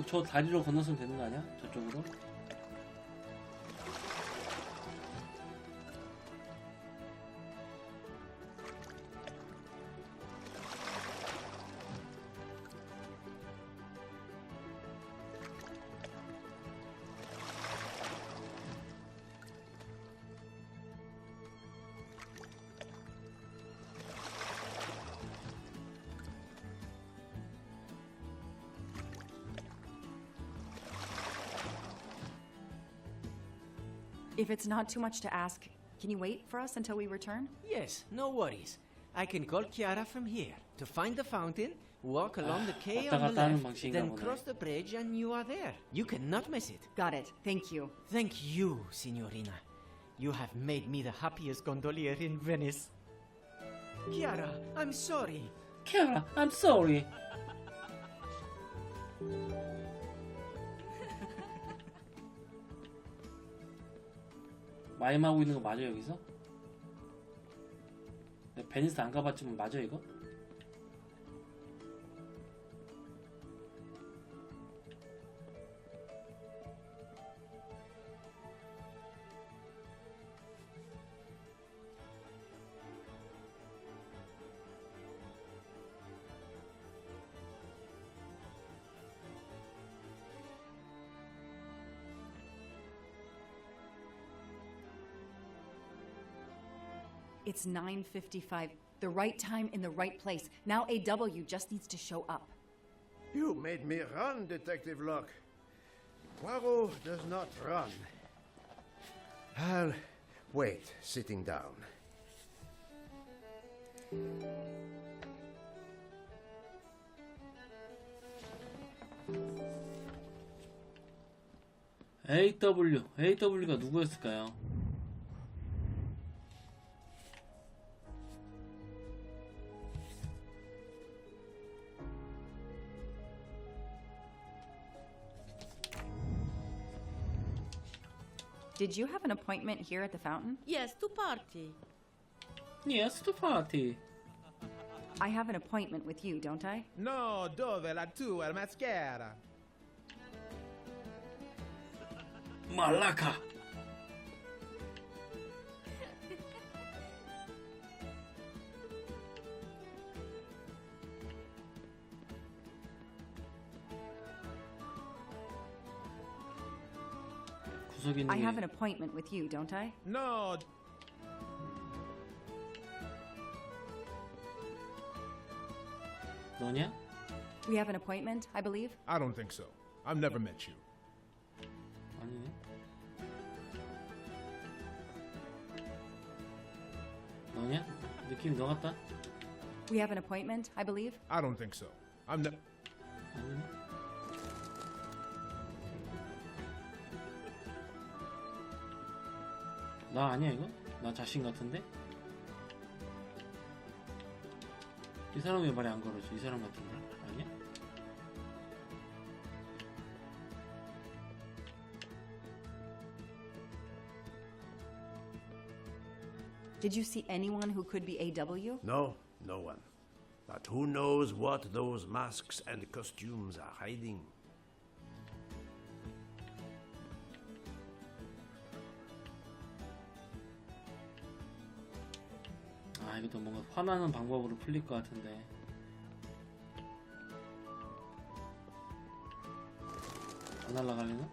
[SPEAKER 1] 저 다리로 건너서면 되는 거 아니야? 저쪽으로?
[SPEAKER 5] If it's not too much to ask, can you wait for us until we return?
[SPEAKER 4] Yes, no worries. I can call Chiara from here to find the fountain, walk along the quay on the
[SPEAKER 1] 왔다 갔다 하는
[SPEAKER 4] left,
[SPEAKER 1] 방식인가
[SPEAKER 4] then
[SPEAKER 1] 보네.
[SPEAKER 4] cross the bridge and you are there. You cannot miss it.
[SPEAKER 5] Got it. Thank you.
[SPEAKER 4] Thank you, Signorina. You have made me the happiest gondolier in Venice. Chiara, I'm sorry.
[SPEAKER 1] Chiara, I'm sorry. 마임하고 있는 거 맞아 여기서? 내가 베니스 안 가봤지만 맞아 이거?
[SPEAKER 5] It's 9:55. The right time in the right place. Now AW just needs to show up.
[SPEAKER 2] You made me run, Detective Locke. Poirot does not run. I'll wait, sitting down.
[SPEAKER 1] AW가 누구였을까요?
[SPEAKER 5] Did you have an appointment here at the fountain?
[SPEAKER 12] Yes, to party.
[SPEAKER 1] Yes, to party.
[SPEAKER 5] I have an appointment with you, don't I?
[SPEAKER 10] No, dove la tua mascara?
[SPEAKER 1] 말라카.
[SPEAKER 5] I have an appointment with you, don't I?
[SPEAKER 10] No.
[SPEAKER 1] 너냐?
[SPEAKER 5] We have an appointment, I believe.
[SPEAKER 10] I don't think so. I've never met you.
[SPEAKER 1] 아니네. 너냐? 느낌이 너 같다?
[SPEAKER 5] We have an appointment, I believe.
[SPEAKER 10] I don't think so. I've never.
[SPEAKER 1] 아니네. 나 아니야 이거? 나 자신 같은데? 이 사람 왜 말이 안 걸어져? 이 사람 같은데? 아니야?
[SPEAKER 5] Did you see anyone who could be AW?
[SPEAKER 2] No, no one. But who knows what those masks and costumes are hiding?
[SPEAKER 1] 아 이것도 뭔가 화나는 방법으로 풀릴 것 같은데. 안 날라갈리나?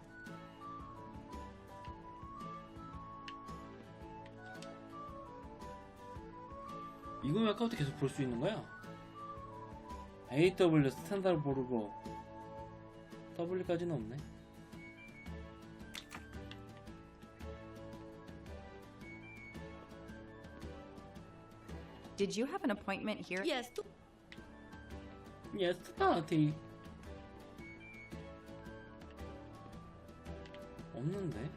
[SPEAKER 1] 이거 왜 아까부터 계속 볼 수 있는 거야? AW 스탠다드 모르고 W까지는 없네.
[SPEAKER 5] Did you have an appointment here?
[SPEAKER 12] Yes, to
[SPEAKER 1] Yes, party. 없는데?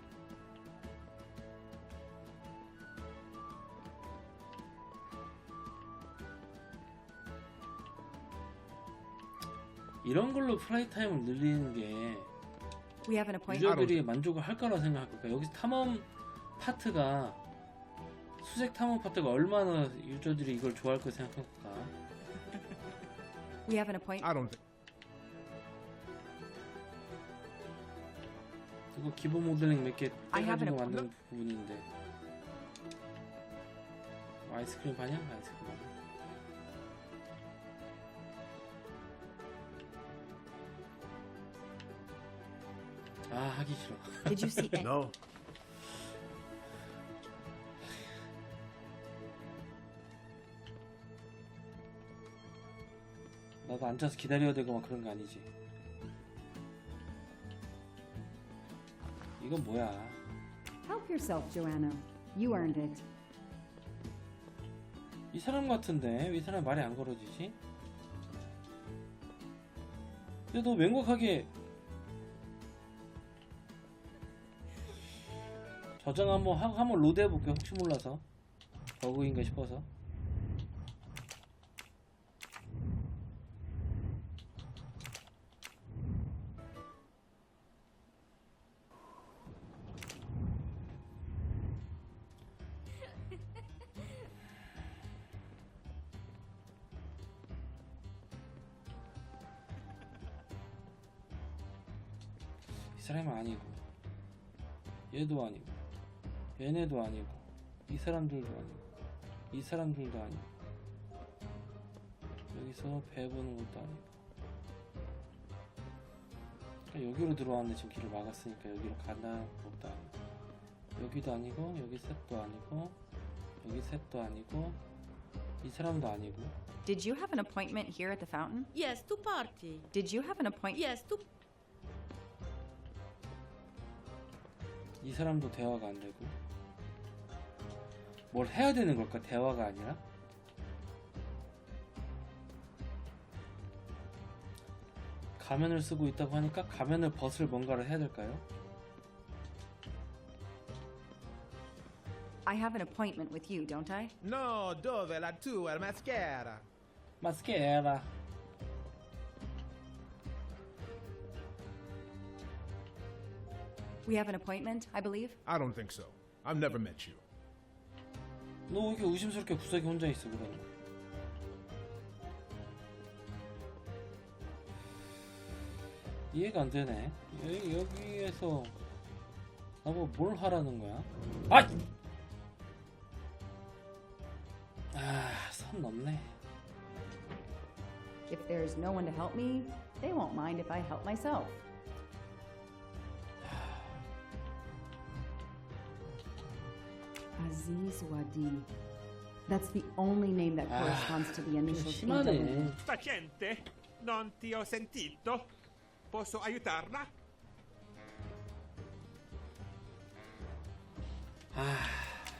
[SPEAKER 1] 이런 걸로 플라이 타임을 늘리는 게
[SPEAKER 5] We have an appointment.
[SPEAKER 1] 유저들이 만족을 할 거라 생각할 걸까? 여기서 탐험 파트가 수색 탐험 파트가 얼마나 유저들이 이걸 좋아할 거 생각할까?
[SPEAKER 5] We have an appointment.
[SPEAKER 10] I don't think.
[SPEAKER 1] 이거 기본 모델링 몇 개
[SPEAKER 5] I have
[SPEAKER 1] 떼가지고
[SPEAKER 5] an
[SPEAKER 1] 만드는 부분인데. 아이스크림 파냐? 아이스크림 파냐? 아 하기 싫어.
[SPEAKER 5] Did you see any?
[SPEAKER 2] No.
[SPEAKER 1] 나도 앉아서 기다려야 되고 막 그런 거 아니지. 이건 뭐야?
[SPEAKER 5] Help yourself, Joanna. You earned it.
[SPEAKER 1] 이 사람 같은데 왜 이 사람 말이 안 걸어지지? 근데 너 명확하게 저장 한번 로드 해볼게. 혹시 몰라서 버그인가 싶어서. 이 사람은 아니고, 얘도 아니고, 얘네도 아니고, 이 사람들도 아니고, 이 사람들도 아니고, 여기서 배 보는 것도 아니고. 그러니까 여기로 들어왔는데 지금 길을 막았으니까 여기로 간다는 것도 아니고, 여기도 아니고, 여기 셋도 아니고, 여기 셋도 아니고, 이 사람도 아니고.
[SPEAKER 5] Did you have an appointment here at the fountain?
[SPEAKER 12] Yes, to party.
[SPEAKER 5] Did you have an appointment?
[SPEAKER 12] Yes, to...
[SPEAKER 1] 이 사람도 대화가 안 되고. 뭘 해야 되는 걸까? 대화가 아니라? 가면을 쓰고 있다고 하니까 가면을 벗을 뭔가를 해야 될까요?
[SPEAKER 5] I have an appointment with you, don't I?
[SPEAKER 10] No, dove la tua maschera?
[SPEAKER 1] 마스케라.
[SPEAKER 5] We have an appointment, I believe.
[SPEAKER 10] I don't think so. I've never met you.
[SPEAKER 1] 너 왜 이렇게 의심스럽게 구석에 혼자 있어 그럼? 이해가 안 되네. 여기에서 나보고 뭘 하라는 거야? 선 넘네.
[SPEAKER 5] If there's no one to help me, they won't mind if I help myself. Aziz Wadi. That's the only name that corresponds to the initials.
[SPEAKER 1] 심하네.
[SPEAKER 6] Paziente, non ti ho sentito. Posso aiutarla?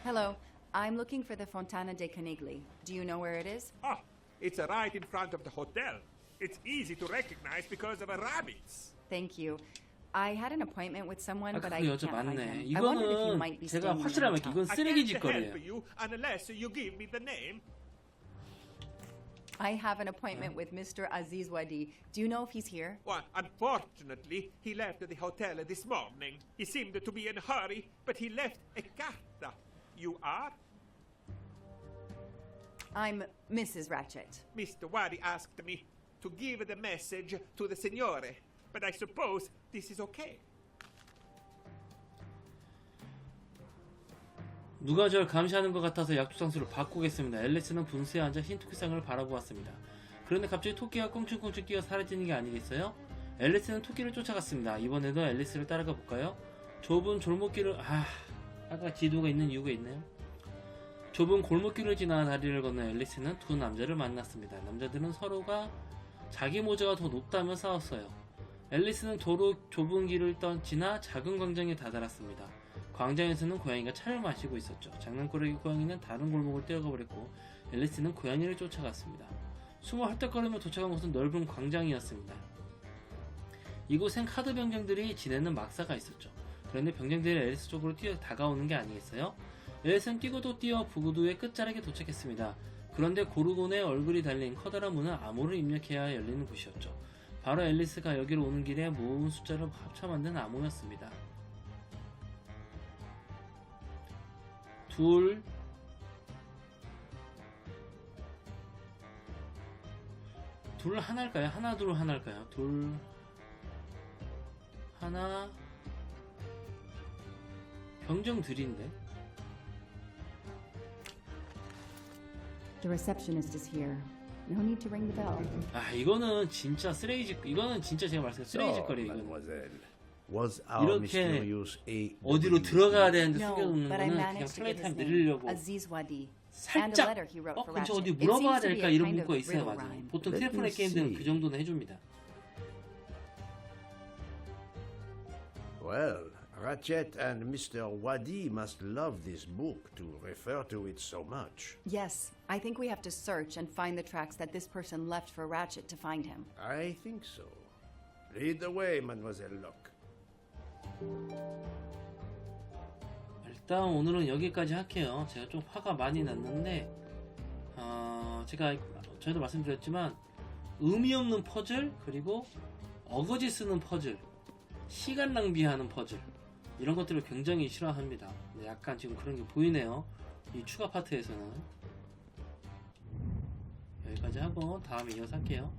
[SPEAKER 5] Hello, I'm looking for the Fontana dei Conigli. Do you know where it is?
[SPEAKER 6] Oh, it's right in front of the hotel. It's easy to recognize because of the rabbits.
[SPEAKER 5] Thank you. I had an appointment with someone, but I
[SPEAKER 1] 그
[SPEAKER 5] can't
[SPEAKER 1] 여자
[SPEAKER 5] find
[SPEAKER 1] 맞네.
[SPEAKER 5] him. I wondered if you
[SPEAKER 1] 이거는
[SPEAKER 5] might be
[SPEAKER 1] 제가
[SPEAKER 5] staying in the
[SPEAKER 1] 확실하면
[SPEAKER 5] hotel.
[SPEAKER 1] 이건
[SPEAKER 6] I
[SPEAKER 1] 쓰레기
[SPEAKER 6] can't
[SPEAKER 1] 짓거리예요.
[SPEAKER 6] help you unless you give me the name.
[SPEAKER 5] I have an appointment with Mr. Aziz Wadi. Do you know if he's here?
[SPEAKER 6] Well, unfortunately, he left the hotel this morning. He seemed to be in a hurry, but he left a carta. You are?
[SPEAKER 5] I'm Mrs. Ratchet.
[SPEAKER 6] Mr. Wadi asked me to give the message to the signore, but I suppose this is okay.
[SPEAKER 1] 누가 절 감시하는 것 같아서 약속 장소를 바꾸겠습니다. 앨리스는 분수에 앉아 흰 토끼상을 바라보았습니다. 그런데 갑자기 토끼가 껑충껑충 뛰어 사라지는 게 아니겠어요? 앨리스는 토끼를 쫓아갔습니다. 이번에도 앨리스를 따라가 볼까요? 좁은 골목길을 아까 지도가 있는 이유가 있네요. 좁은 골목길을 지나 다리를 건너 앨리스는 두 남자를 만났습니다. 남자들은 서로가 자기 모자가 더 높다며 싸웠어요. 앨리스는 도로 좁은 길을 지나 작은 광장에 다다랐습니다. 광장에서는 고양이가 차를 마시고 있었죠. 장난꾸러기 고양이는 다른 골목을 뛰어가 버렸고 앨리스는 고양이를 쫓아갔습니다. 숨어 헐떡거리며 도착한 곳은 넓은 광장이었습니다. 이곳엔 카드 병정들이 지내는 막사가 있었죠. 그런데 병정들이 앨리스 쪽으로 다가오는 게 아니겠어요? 앨리스는 뛰고도 뛰어 부두의 끝자락에 도착했습니다. 그런데 고르곤의 얼굴이 달린 커다란 문은 암호를 입력해야 열리는 곳이었죠. 바로 앨리스가 여기로 오는 길에 모은 숫자를 합쳐 만든 암호였습니다. 둘 하나일까요? 하나 둘 하나일까요? 둘 하나 병정들인데
[SPEAKER 5] The receptionist is here. No need to ring the bell.
[SPEAKER 1] 이거는 진짜 쓰레기짓. 이거는 진짜 제가 말씀드린 쓰레기짓거리예요. 이거는.
[SPEAKER 2] Mademoiselle, was our
[SPEAKER 1] 이렇게
[SPEAKER 2] mysterious A
[SPEAKER 1] 어디로 들어가야 되는데
[SPEAKER 5] No,
[SPEAKER 1] 숨겨놓는
[SPEAKER 5] but I
[SPEAKER 1] 거는 그냥
[SPEAKER 5] managed to
[SPEAKER 1] 플레이
[SPEAKER 5] get his
[SPEAKER 1] 타임
[SPEAKER 5] name.
[SPEAKER 1] 늘리려고
[SPEAKER 5] Aziz Wadi. And a
[SPEAKER 1] 살짝
[SPEAKER 5] letter he wrote for
[SPEAKER 1] 근처 어디
[SPEAKER 5] Ratchet. It
[SPEAKER 1] 물어봐야
[SPEAKER 5] seems to be
[SPEAKER 1] 될까
[SPEAKER 5] a
[SPEAKER 1] 이런
[SPEAKER 5] kind of
[SPEAKER 1] 문구가 있어야
[SPEAKER 5] riddle
[SPEAKER 1] 맞아요.
[SPEAKER 5] rhyme.
[SPEAKER 1] 보통
[SPEAKER 2] Let
[SPEAKER 1] 텔레폰의
[SPEAKER 2] me
[SPEAKER 1] 게임들은
[SPEAKER 2] see.
[SPEAKER 1] 그 정도는 해줍니다.
[SPEAKER 2] Well, Ratchet and Mr. Wadi must love this book to refer to it so much.
[SPEAKER 5] Yes, I think we have to search and find the tracks that this person left for Ratchet to find him.
[SPEAKER 2] I think so. Lead the way, Mademoiselle Locke.
[SPEAKER 1] 일단 오늘은 여기까지 할게요. 제가 좀 화가 많이 났는데 제가 저희도 말씀드렸지만 의미 없는 퍼즐, 그리고 어거지 쓰는 퍼즐, 시간 낭비하는 퍼즐, 이런 것들을 굉장히 싫어합니다. 약간 지금 그런 게 보이네요. 이 추가 파트에서는. 여기까지 하고 다음에 이어서 할게요.